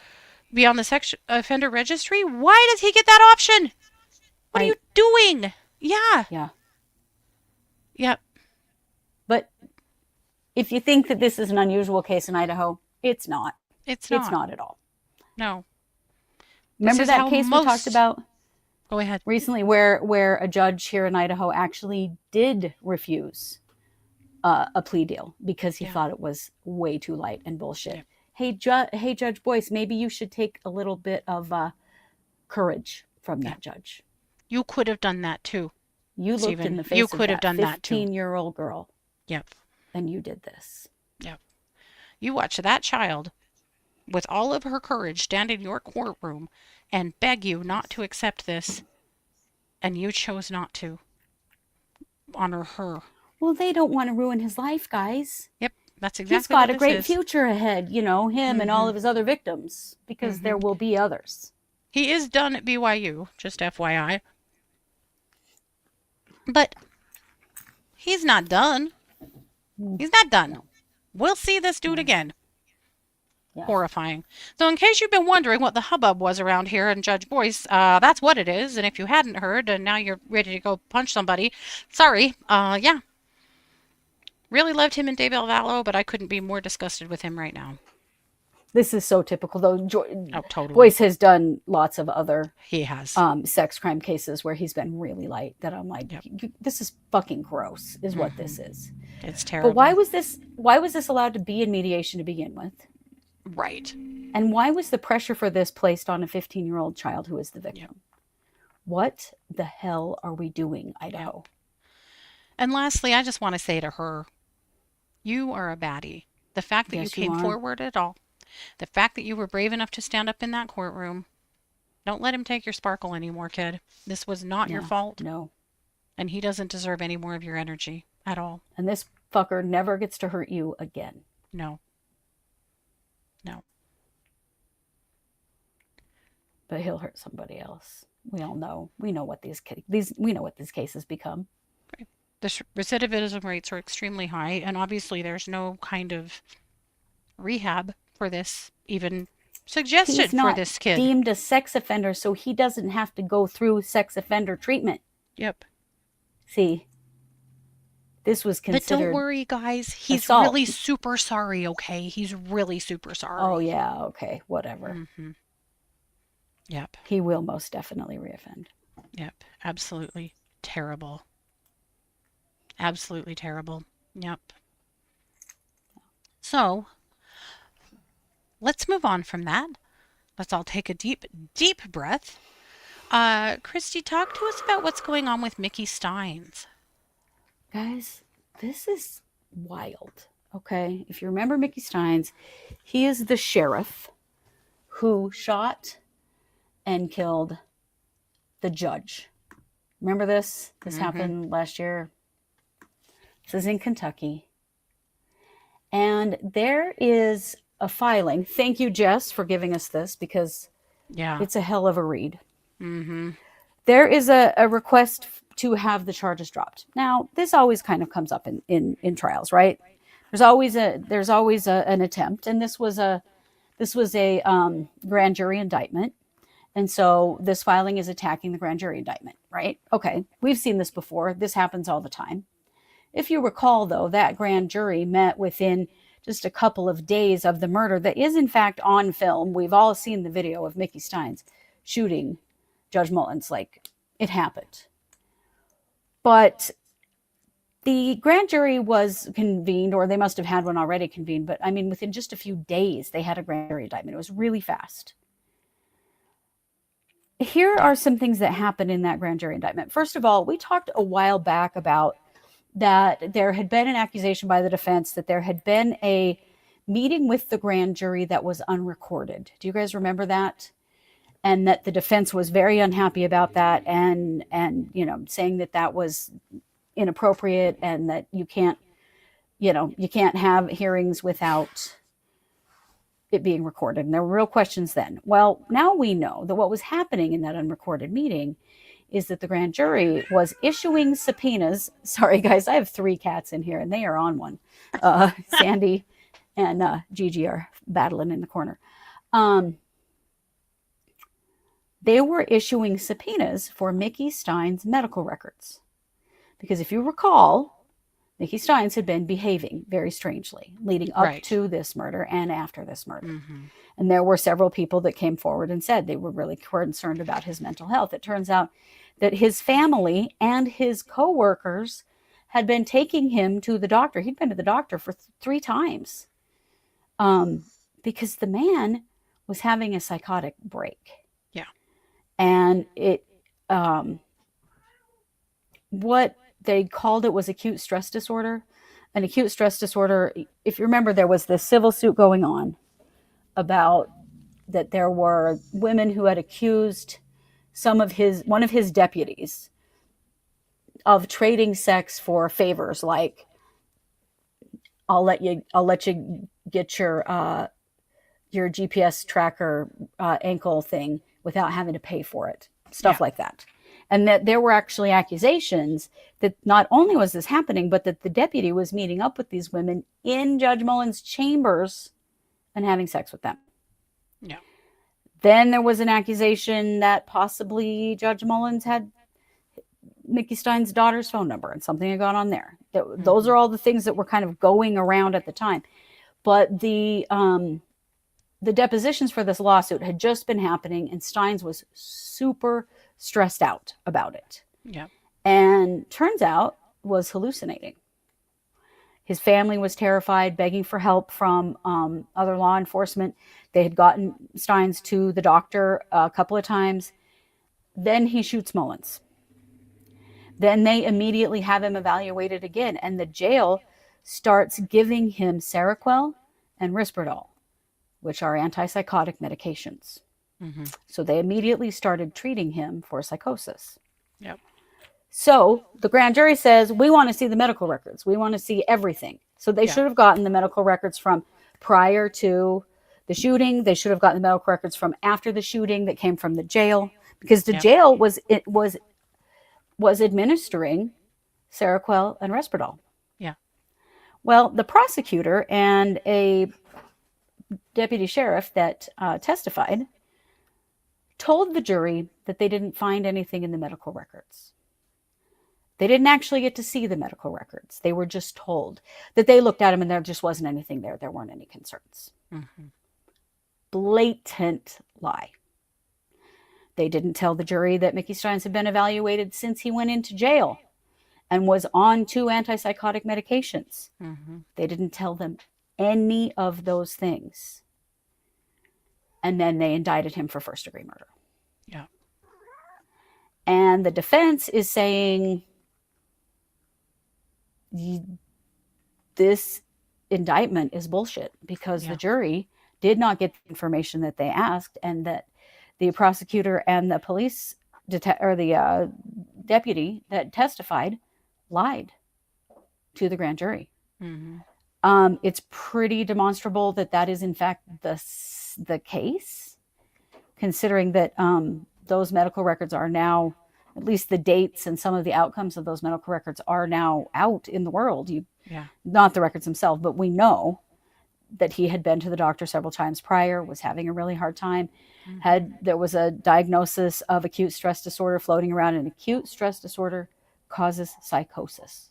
B: on the sex offender registry. Why does he get that option? What are you doing? Yeah. Yep.
C: But if you think that this is an unusual case in Idaho, it's not.
B: It's not.
C: It's not at all.
B: No.
C: Remember that case we talked about?
B: Go ahead.
C: Recently where a judge here in Idaho actually did refuse a plea deal because he thought it was way too light and bullshit. Yep. Hey, Judge Boyce, maybe you should take a little bit of courage from that judge.
B: You could have done that too.
C: You looked in the face
B: you
C: of
B: could have done that too.
C: 15-year-old girl.
B: Yep.
C: And you did this.
B: Yep. You watch that child with all of her courage stand in your courtroom and beg you not to accept this, And you chose not to honor her.
C: Well, they don't want to ruin his life, guys.
B: Yep, that's
C: He's
B: exactly
C: got
B: what
C: a
B: this
C: great
B: is.
C: future ahead, him and all of his other victims, because there will be others.
B: He is done at BYU, just FYI. But he's not done. He's not done. We'll see this dude again.
C: Yeah.
B: Horrifying. So in case you've been wondering what the hubbub was around here in Judge Boyce, that's what it is. And if you hadn't heard and now you're ready to go punch somebody, sorry. Yeah. Really loved him in Daybell Vallow, but I couldn't be more disgusted with him right now.
C: This is so typical, though.
B: Totally.
C: Boyce has done lots of other
B: He has.
C: sex crime cases where he's been really light. That I'm like, this is fucking gross, is what this is.
B: It's terrible.
C: But why was this allowed to be in mediation to begin with?
B: Right.
C: And why was the pressure for this placed on a 15-year-old child who is the victim? Yep. What the hell are we doing, Idaho?
B: And lastly, I just want to say to her, you are a baddie. The fact that you came forward at all, the fact that you were brave enough to stand up in that courtroom, don't let him take your sparkle anymore, kid. This was not your fault.
C: No.
B: And he doesn't deserve any more of your energy at all.
C: And this fucker never gets to hurt you again.
B: No. No.
C: But he'll hurt somebody else. We all know. We know what these cases become.
B: The recidivism rates are extremely high, and obviously there's no kind of rehab for this, even suggested for this kid.
C: He's not deemed a sex offender, so he doesn't have to go through sex offender treatment.
B: Yep.
C: See, this was considered.
B: But don't worry, guys. He's
C: assault.
B: Really super sorry, okay? He's really super sorry.
C: Oh, yeah, okay, whatever.
B: Yep.
C: He will most definitely reoffend.
B: Yep, absolutely terrible. Absolutely terrible. Yep. So, let's move on from that. Let's all take a deep, deep breath. Kristi, talk to us about what's going on with Mickey Stines.
C: Guys, this is wild, okay? If you remember Mickey Stines, he is the sheriff who shot and killed the judge. Remember this? This happened last year. This is in Kentucky. And there is a filing. Thank you, Jess, for giving us this, because it's a hell of a read. There is a request to have the charges dropped. Now, this always kind of comes up in trials, right? There's always an attempt, and this was a grand jury indictment. And so this filing is attacking the grand jury indictment, right? Okay, we've seen this before. This happens all the time. If you recall, though, that grand jury met within just a couple of days of the murder that is, in fact, on film. We've all seen the video of Mickey Stines shooting Judge Mullins. Like, it happened. But the grand jury was convened, or they must have had one already convened. But, I mean, within just a few days, they had a grand jury indictment. It was really fast. Here are some things that happened in that grand jury indictment. First of all, we talked a while back about that there had been an accusation by the defense that there had been a meeting with the grand jury that was unrecorded. Do you guys remember that? And that the defense was very unhappy about that, and saying that was inappropriate, and that you can't have hearings without it being recorded. And there were real questions then. Well, now we know that what was happening in that unrecorded meeting is that the grand jury was issuing subpoenas. Sorry, guys, I have 3 cats in here, and they are on one. Sandy and Gigi are battling in the corner. They were issuing subpoenas for Mickey Stines' medical records. Because if you recall, Mickey Stines had been behaving very strangely leading up to this murder and after this murder. And there were several people that came forward and said they were really concerned about his mental health. It turns out that his family and his coworkers had been taking him to the doctor. He'd been to the doctor for 3 times because the man was having a psychotic break. Yeah. And it, what they called it was acute stress disorder. An acute stress disorder, if you remember, there was this civil suit going on about that there were women who had accused one of his deputies of trading sex for favors, like I'll let you get your GPS tracker ankle thing without having to pay for it, stuff like that. And that there were actually accusations that not only was this happening, but that the deputy was meeting up with these women in Judge Mullins' chambers and having sex with them.
B: Yeah.
C: Then there was an accusation that possibly Judge Mullins had Mickey Stein's daughter's phone number and something had gone on there. Those are all the things that were kind of going around at the time. But the depositions for this lawsuit had just been happening, and Stines was super stressed out about it.
B: Yeah.
C: And turns out was hallucinating. His family was terrified, begging for help from other law enforcement. They had gotten Stines to the doctor a couple of times. Then he shoots Mullins. Then they immediately have him evaluated again, and the jail starts giving him Seroquel and Risperdal, which are antipsychotic medications.
B: Mm-hmm.
C: So they immediately started treating him for psychosis.
B: Yep.
C: So the grand jury says, we want to see the medical records. We want to see everything. So they should have gotten the medical records from prior to the shooting. They should have gotten the medical records from after the shooting that came from the jail, because the jail was administering Seroquel and Risperdal.
B: Yeah.
C: Well, the prosecutor and a deputy sheriff that testified told the jury that they didn't find anything in the medical records. They didn't actually get to see the medical records. They were just told that they looked at them and there just wasn't anything there. There weren't any concerns.
B: Mm-hmm.
C: Blatant lie. They didn't tell the jury that Mickey Stines had been evaluated since he went into jail and was on 2 antipsychotic medications.
B: Mm-hmm.
C: They didn't tell them any of those things. And then they indicted him for first-degree murder.
B: Yeah.
C: And the defense is saying this indictment is bullshit because the jury did not get the information that they asked, and that the prosecutor and the police deputy that testified lied to the grand jury.
B: Mm-hmm.
C: It's pretty demonstrable that that is in fact the case, considering that those medical records are now, at least the dates and some of the outcomes of those medical records are now out in the world. Not the records themselves, but we know that he had been to the doctor several times prior, was having a really hard time. There was a diagnosis of acute stress disorder floating around, and acute stress disorder causes psychosis.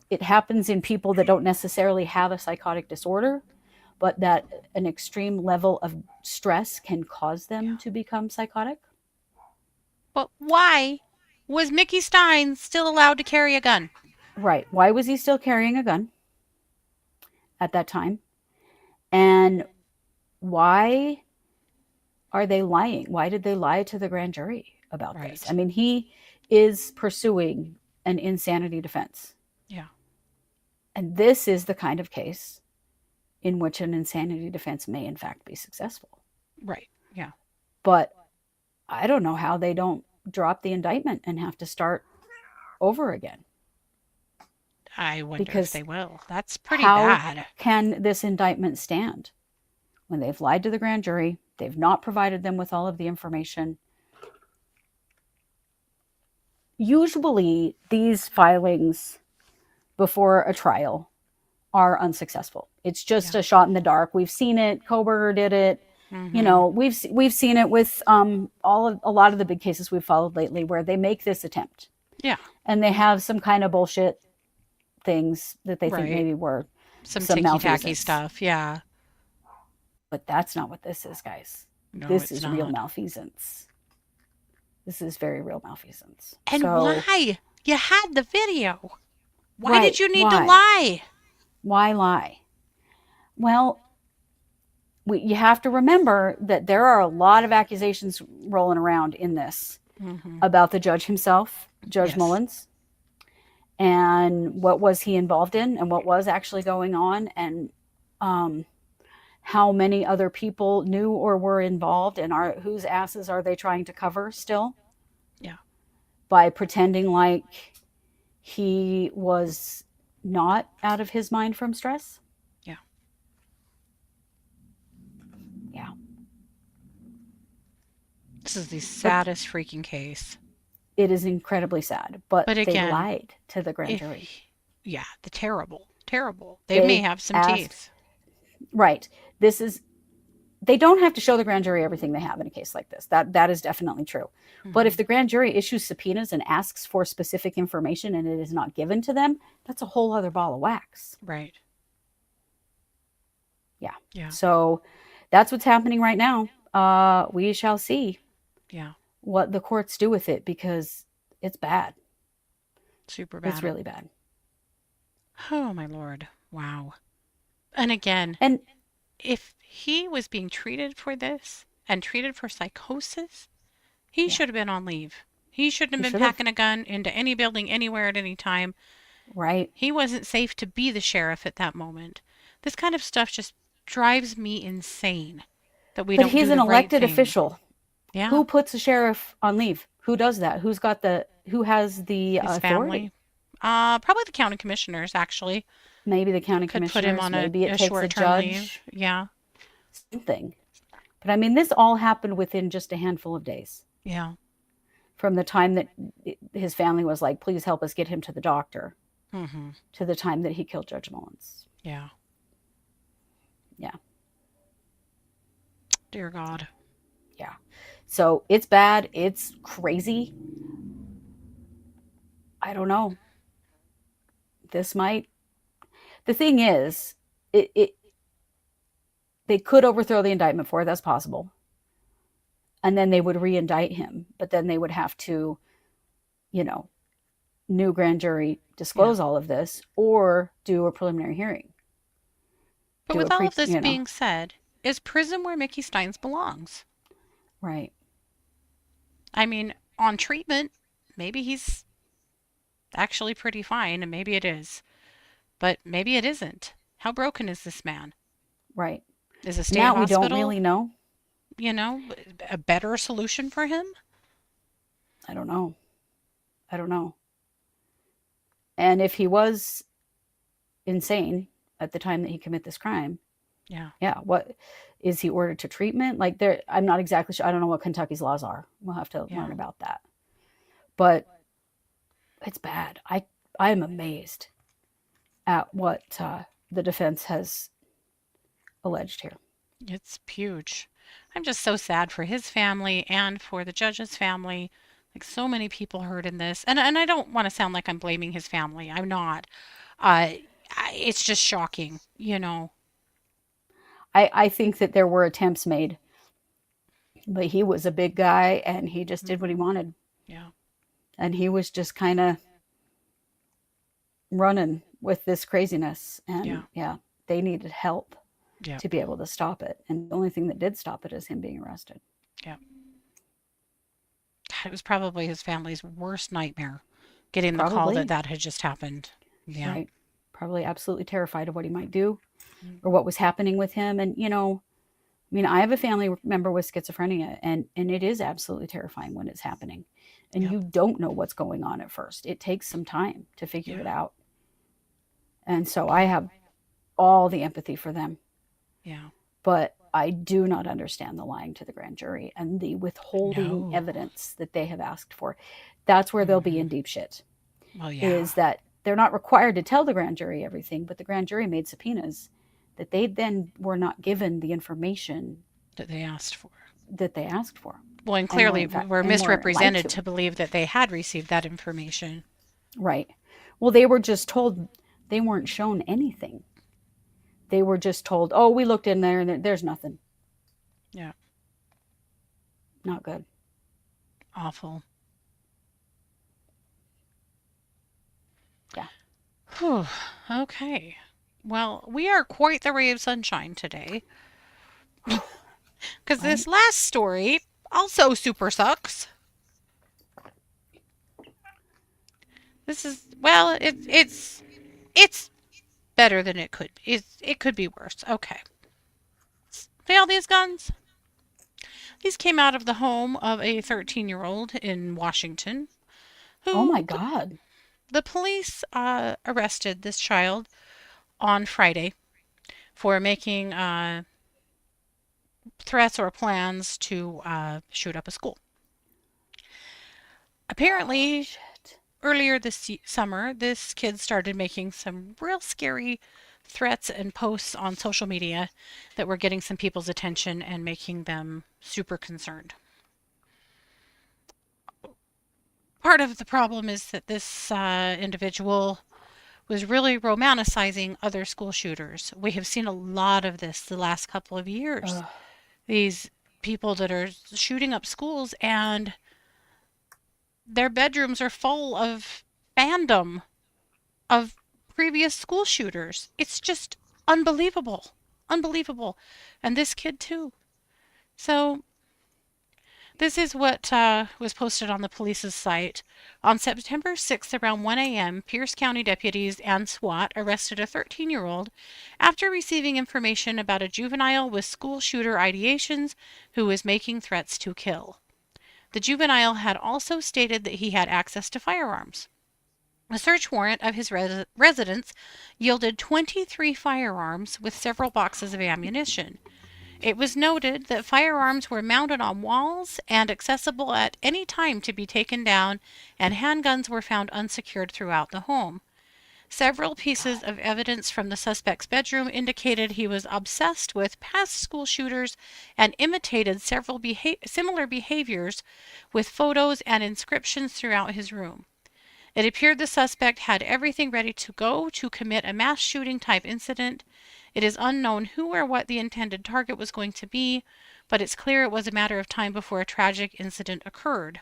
C: It happens in people that don't necessarily have a psychotic disorder, but that an extreme level of stress can cause them to become psychotic.
B: But why was Mickey Stein still allowed to carry a gun?
C: Right. Why was he still carrying a gun at that time? And why are they lying? Why did they lie to the grand jury about this? I mean, he is pursuing an insanity defense.
B: Yeah.
C: And this is the kind of case in which an insanity defense may in fact be successful.
B: Right. Yeah.
C: But I don't know how they don't drop the indictment and have to start over again.
B: I wonder if they will. That's pretty
C: how
B: bad.
C: Can this indictment stand when they've lied to the grand jury? They've not provided them with all of the information. Usually these filings before a trial are unsuccessful. It's just a shot in the dark. We've seen it. Koberger did it. Mm-hmm. You know, we've seen it with a lot of the big cases we've followed lately, where they make this attempt.
B: Yeah.
C: And they have some kind of bullshit things that they think maybe were
B: some ticky-tacky stuff. Yeah.
C: But that's not what this is, guys.
B: No,
C: this is
B: not.
C: Real malfeasance. This is very real malfeasance.
B: And why? You had the video. Why did you need to lie?
C: Why lie? Well, you have to remember that there are a lot of accusations rolling around in this about the judge himself, Judge Mullins, and what was he involved in and what was actually going on, and how many other people knew or were involved, and whose asses are they trying to cover still?
B: Yeah.
C: by pretending like he was not out of his mind from stress.
B: Yeah.
C: Yeah.
B: This is the
C: But
B: saddest freaking case.
C: it is incredibly sad. But
B: But
C: they
B: again,
C: lied to the grand
B: if,
C: jury.
B: yeah, the terrible, terrible. They may
C: They
B: have some
C: asked,
B: teeth.
C: right. This is, they don't have to show the grand jury everything they have in a case like this. That is definitely true. But if the grand jury issues subpoenas and asks for specific information and it is not given to them, that's a whole other ball of wax.
B: Right.
C: Yeah.
B: Yeah.
C: So that's what's happening right now. We shall see
B: Yeah.
C: what the courts do with it, because it's bad.
B: Super bad.
C: It's really bad.
B: Oh, my Lord. Wow. And again,
C: And
B: if he was being treated for this and treated for psychosis, he should have been on leave. He shouldn't have been packing a gun into any building anywhere at any time.
C: right.
B: He wasn't safe to be the sheriff at that moment. This kind of stuff just drives me insane that we
C: But
B: don't
C: he's
B: do
C: an
B: the right
C: elected
B: thing.
C: official.
B: Yeah.
C: Who puts a sheriff on leave? Who does that? Who has the
B: His
C: authority?
B: family. Probably the county commissioners, actually.
C: Maybe the county
B: Could put him
C: commissioners.
B: on
C: Maybe it
B: a
C: takes a
B: short-term leave.
C: judge.
B: Yeah.
C: Something. But I mean, this all happened within just a handful of days
B: Yeah.
C: from the time that his family was like, please help us get him to the doctor,
B: Mm-hmm.
C: to the time that he killed Judge Mullins.
B: Yeah.
C: Yeah.
B: Dear God.
C: Yeah. So it's bad. It's crazy. I don't know. The thing is, they could overthrow the indictment for it. That's possible. And then they would re-indict him. But then they would have to, new grand jury disclose all of this, or do a preliminary hearing.
B: But with all of this being said, is prison where Mickey Stines belongs?
C: Right.
B: I mean, on treatment, maybe he's actually pretty fine, and maybe it is. But maybe it isn't. How broken is this man?
C: Right.
B: Is a state
C: Now
B: hospital,
C: we don't really know.
B: A better solution for him?
C: I don't know. And if he was insane at the time that he committed this crime, what is he ordered to treatment? Like, I'm not exactly sure. I don't know what Kentucky's laws are. We'll have to learn about that. But it's bad. I am amazed at what the defense has alleged here.
B: It's huge. I'm just so sad for his family and for the judge's family. Like, so many people hurt in this. And I don't want to sound like I'm blaming his family. I'm not. It's just shocking,
C: I think that there were attempts made, but he was a big guy and he just did what he wanted.
B: Yeah.
C: And he was just kind of running with this craziness. And they needed help to be able to stop it. And the only thing that did stop it is him being arrested.
B: Yeah. It was probably his family's worst nightmare, getting the call that had just happened. Yeah.
C: Right. Probably absolutely terrified of what he might do or what was happening with him. And, I have a family member with schizophrenia, and it is absolutely terrifying when it's happening. And you don't know what's going on at first. It takes some time to figure it out. And so I have all the empathy for them.
B: Yeah.
C: But I do not understand the lying to the grand jury and the withholding evidence that they have asked for. That's where they'll be in deep shit.
B: Well, yeah.
C: Is that they're not required to tell the grand jury everything, but the grand jury made subpoenas that they then were not given the information
B: that they asked for.
C: Well,
B: and clearly were misrepresented to believe that they had received that information.
C: Right. Well, they were just told, they weren't shown anything. They were just told, oh, we looked in there and there's nothing.
B: Yeah.
C: Not good.
B: Awful.
C: Yeah.
B: Whew. Okay. Well, we are quite the ray of sunshine today. Because this last story also super sucks. This is, well, it's better than it could be. It could be worse. Okay. See all these guns? These came out of the home of a 13-year-old in Washington.
C: Oh my
B: who
C: God.
B: the police arrested this child on Friday for making threats or plans to shoot up a school.
C: Oh,
B: Apparently,
C: shit.
B: earlier this summer, this kid started making some real scary threats and posts on social media that were getting some people's attention and making them super concerned. Part of the problem is that this individual was really romanticizing other school shooters. We have seen a lot of this the last couple of years.
C: Ugh.
B: These people that are shooting up schools and their bedrooms are full of fandom of previous school shooters. It's just unbelievable. Unbelievable. And this kid, too. So, this is what was posted on the police's site. On September 6th, around 1 a.m., Pierce County deputies and SWAT arrested a 13-year-old after receiving information about a juvenile with school shooter ideations who was making threats to kill. The juvenile had also stated that he had access to firearms. A search warrant of his residence yielded 23 firearms with several boxes of ammunition. It was noted that firearms were mounted on walls and accessible at any time to be taken down, and handguns were found unsecured throughout the home. Several pieces of evidence from the suspect's bedroom indicated he was obsessed with past school shooters and imitated several similar behaviors with photos and inscriptions throughout his room. It appeared the suspect had everything ready to go to commit a mass shooting type incident. It is unknown who or what the intended target was going to be, but it's clear it was a matter of time before a tragic incident occurred.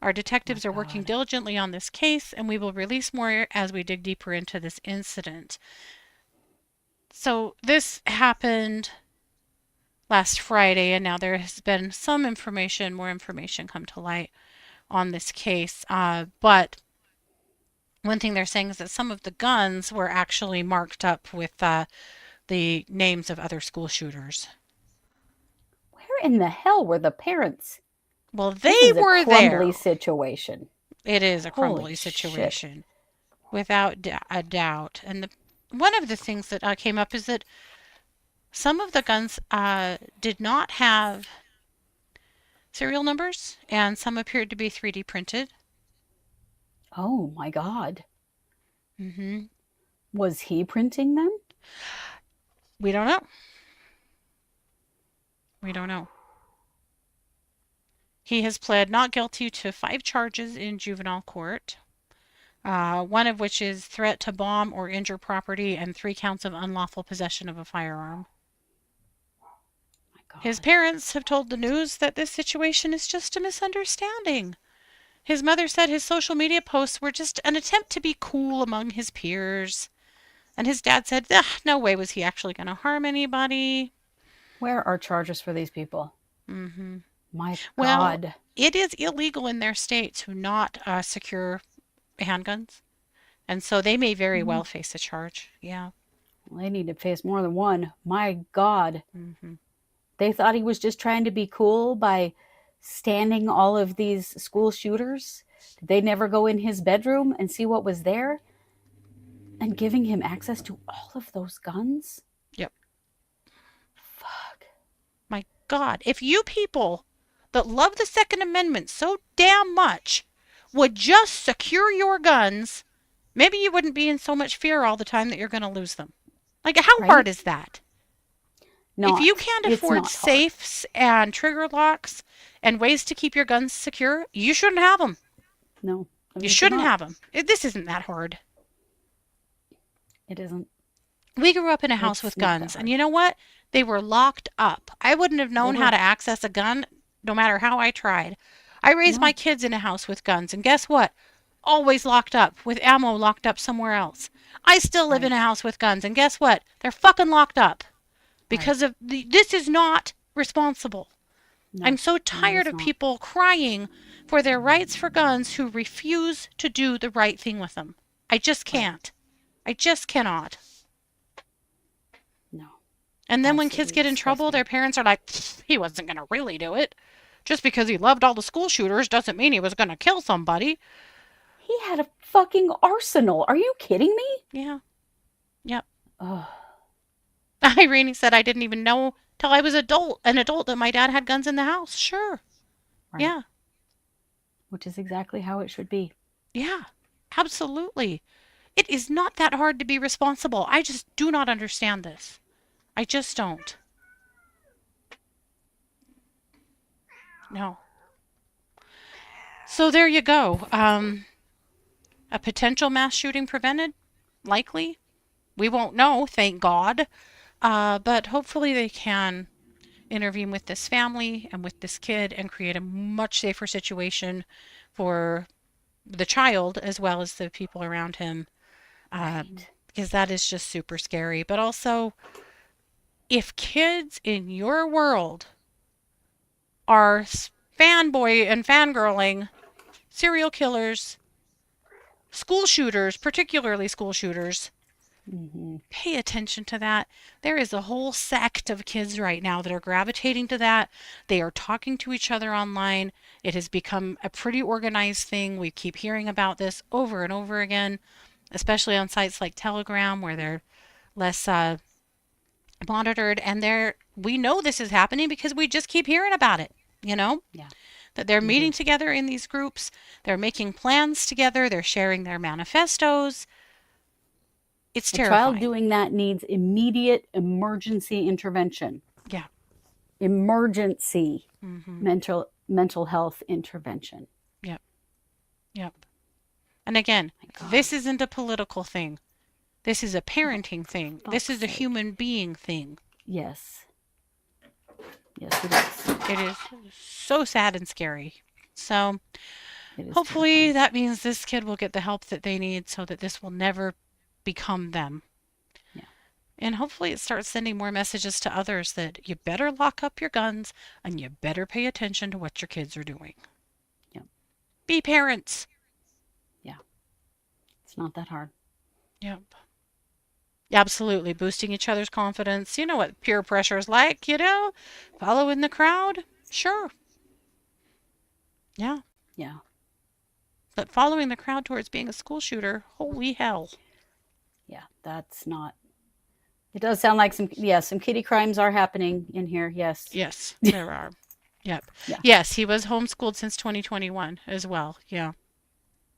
B: Our detectives are working diligently on this case, and we will release more as we dig deeper into this incident. So this happened last Friday, and now there has been more information come to light on this case. But one thing they're saying is that some of the guns were actually marked up with the names of other school shooters.
C: Where in the hell were the parents?
B: Well,
C: This
B: they
C: is a
B: were
C: crumbly
B: there.
C: situation.
B: It is a
C: Holy
B: crumbly
C: shit.
B: situation, without a doubt. And one of the things that came up is that some of the guns did not have serial numbers, and some appeared to be 3D printed.
C: Oh my God.
B: hmm
C: Was he printing them?
B: We don't know. We don't know. He has pled not guilty to 5 charges in juvenile court, one of which is threat to bomb or injure property, and 3 counts of unlawful possession of a firearm.
C: My God.
B: His parents have told the news that this situation is just a misunderstanding. His mother said his social media posts were just an attempt to be cool among his peers. And his dad said, no way was he actually going to harm anybody.
C: Where are charges for these people?
B: Mm-hmm.
C: My
B: Well,
C: God.
B: it is illegal in their state to not secure handguns. And so they may very well face a charge. Yeah.
C: Well, they need to face more than one. My God.
B: Mm-hmm.
C: They thought he was just trying to be cool by standing all of these school shooters. Did they never go in his bedroom and see what was there? And giving him access to all of those guns?
B: Yep.
C: Fuck.
B: My God. If you people that love the Second Amendment so damn much would just secure your guns, maybe you wouldn't be in so much fear all the time that you're going to lose them. Like, how
C: Right?
B: hard is that?
C: Not.
B: If you can't
C: It's
B: afford
C: not hard.
B: safes and trigger locks and ways to keep your guns secure, you shouldn't have them.
C: No.
B: You shouldn't have them. This isn't that hard.
C: It isn't.
B: We grew up in a house
C: It's
B: with
C: not that
B: guns, and
C: hard.
B: you know what? They were locked up. I wouldn't have known
C: They
B: how
C: were.
B: to access a gun no matter how I tried. I raised
C: No.
B: my kids in a house with guns, and guess what? Always locked up, with ammo locked up somewhere else. I still live in a
C: Right.
B: house with guns, and guess what? They're fucking locked up because
C: Right.
B: of this is not responsible.
C: No.
B: I'm so
C: No,
B: tired
C: it's
B: of
C: not.
B: people crying for their rights for guns who refuse to do the right thing with them. I just
C: Right.
B: can't. I just cannot.
C: No.
B: And then when kids
C: Absolutely
B: get in trouble,
C: disgusting.
B: their parents are like, he wasn't going to really do it. Just because he loved all the school shooters doesn't mean he was going to kill somebody.
C: He had a fucking arsenal. Are you kidding me?
B: Yeah. Yep.
C: Oh,
B: Irene said, I didn't even know till I was an adult that my dad had guns in the house. Sure.
C: right.
B: Yeah.
C: Which is exactly how it should be.
B: Yeah. Absolutely. It is not that hard to be responsible. I just do not understand this. I just don't. No. So there you go. A potential mass shooting prevented? Likely. We won't know, thank God. But hopefully they can intervene with this family and with this kid and create a much safer situation for the child as well as the people around him.
C: Right.
B: Because that is just super scary. But also, if kids in your world are fanboy and fangirling serial killers, school shooters, particularly school shooters, pay attention to that. There is a whole sect of kids right now that are gravitating to that. They are talking to each other online. It has become a pretty organized thing. We keep hearing about this over and over again, especially on sites like Telegram where they're less monitored. And we know this is happening because we just keep hearing about it,
C: Yeah.
B: that they're meeting together in these groups. They're making plans together. They're sharing their manifestos. It's
C: A
B: terrifying.
C: child doing that needs immediate emergency intervention.
B: Yeah.
C: Emergency
B: Mm-hmm.
C: mental health intervention.
B: Yep. Yep. And again, this isn't a political thing. This is a parenting thing. This is a human being thing.
C: Yes. Yes, it is.
B: It is so sad and scary. So
C: It is
B: hopefully
C: terrifying.
B: that means this kid will get the help that they need so that this will never become them.
C: Yeah.
B: And hopefully it starts sending more messages to others that you better lock up your guns and you better pay attention to what your kids are doing.
C: Yep.
B: Be parents.
C: Yeah. It's not that hard.
B: Yep. Absolutely. Boosting each other's confidence. You know what peer pressure is like, following the crowd. Sure. Yeah.
C: Yeah.
B: But following the crowd towards being a school shooter, holy hell.
C: Yeah, that's not. It does sound like some kitty crimes are happening in here. Yes.
B: Yes, there are. Yep.
C: Yeah.
B: Yes, he was homeschooled since 2021 as well. Yeah.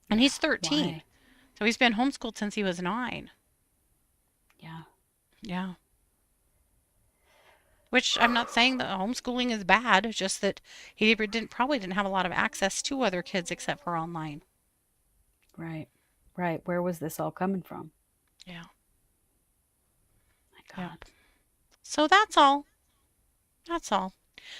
B: And he's 13.
C: Why?
B: So he's been homeschooled since he was 9.
C: Yeah.
B: Yeah. Which I'm not saying that homeschooling is bad, just that he probably didn't have a lot of access to other kids except for online.
C: Right. Right. Where was this all coming from?
B: Yeah.
C: My God.
B: Yeah. So that's all. That's all.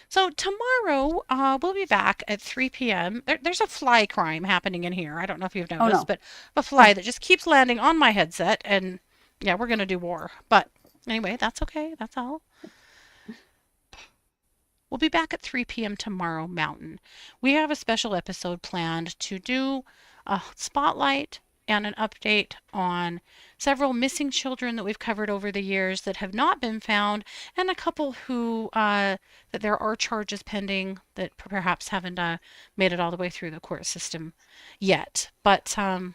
B: So tomorrow, we'll be back at 3 p.m. There's a fly crime happening in here. I don't know if you've noticed,
C: no.
B: but a fly that just keeps landing on my headset, and yeah, we're gonna do war. But anyway, that's okay. That's all. We'll be back at 3 p.m. tomorrow Mountain. We have a special episode planned to do a spotlight and an update on several missing children that we've covered over the years that have not been found, and a couple who that there are charges pending that perhaps haven't made it all the way through the court system yet. But some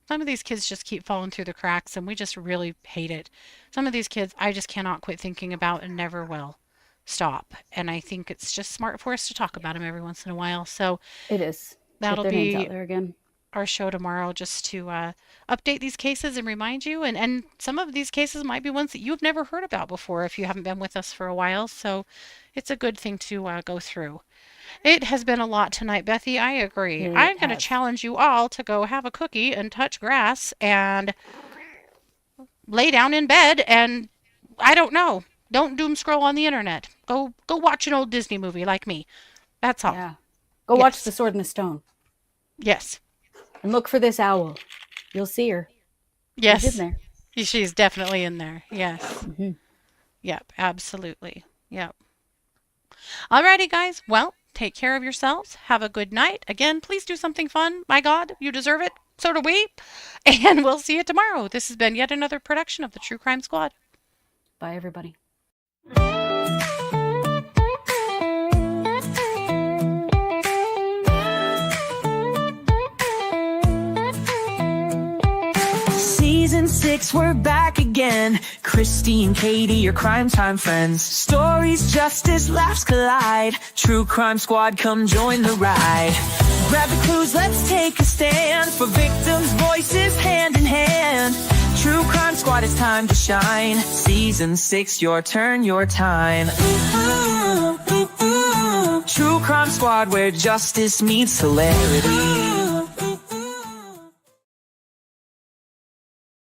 B: of these kids just keep falling through the cracks, and we just really hate it. Some of these kids I just cannot quit thinking about and never will stop. And I think it's just smart for us to talk about them every once in a while. So
C: It is.
B: that'll
C: Get their names
B: be
C: out there again.
B: our show tomorrow, just to update these cases and remind you. And some of these cases might be ones that you've never heard about before if you haven't been with us for a while. So it's a good thing to go through. It has been a lot tonight, Bethy. I agree.
C: It
B: I'm going to
C: has.
B: challenge you all to go have a cookie and touch grass and lay down in bed and, I don't know, don't doom scroll on the internet. Go watch an old Disney movie like me. That's all.
C: Yeah. Go watch
B: Yes.
C: The Sword and the Stone
B: Yes.
C: and look for this owl. You'll see her.
B: Yes.
C: She's in there.
B: She's definitely in there. Yes.
C: Mhm.
B: Yep. Absolutely. Yep. Alrighty, guys. Well, take care of yourselves. Have a good night. Again, please do something fun. My God, you deserve it. So do we. And we'll see you tomorrow. This has been yet another production of the True Crime Squad.
C: Bye, everybody.
A: 6, we're back again. Kristi and Katie, your crime time friends. Stories, justice, laughs collide. True Crime Squad, come join the ride. Grab the clues, let's take a stand. For victims' voices, hand in hand. True Crime Squad, it's time to shine. Season 6, your turn, your time. True Crime Squad, where justice meets hilarity.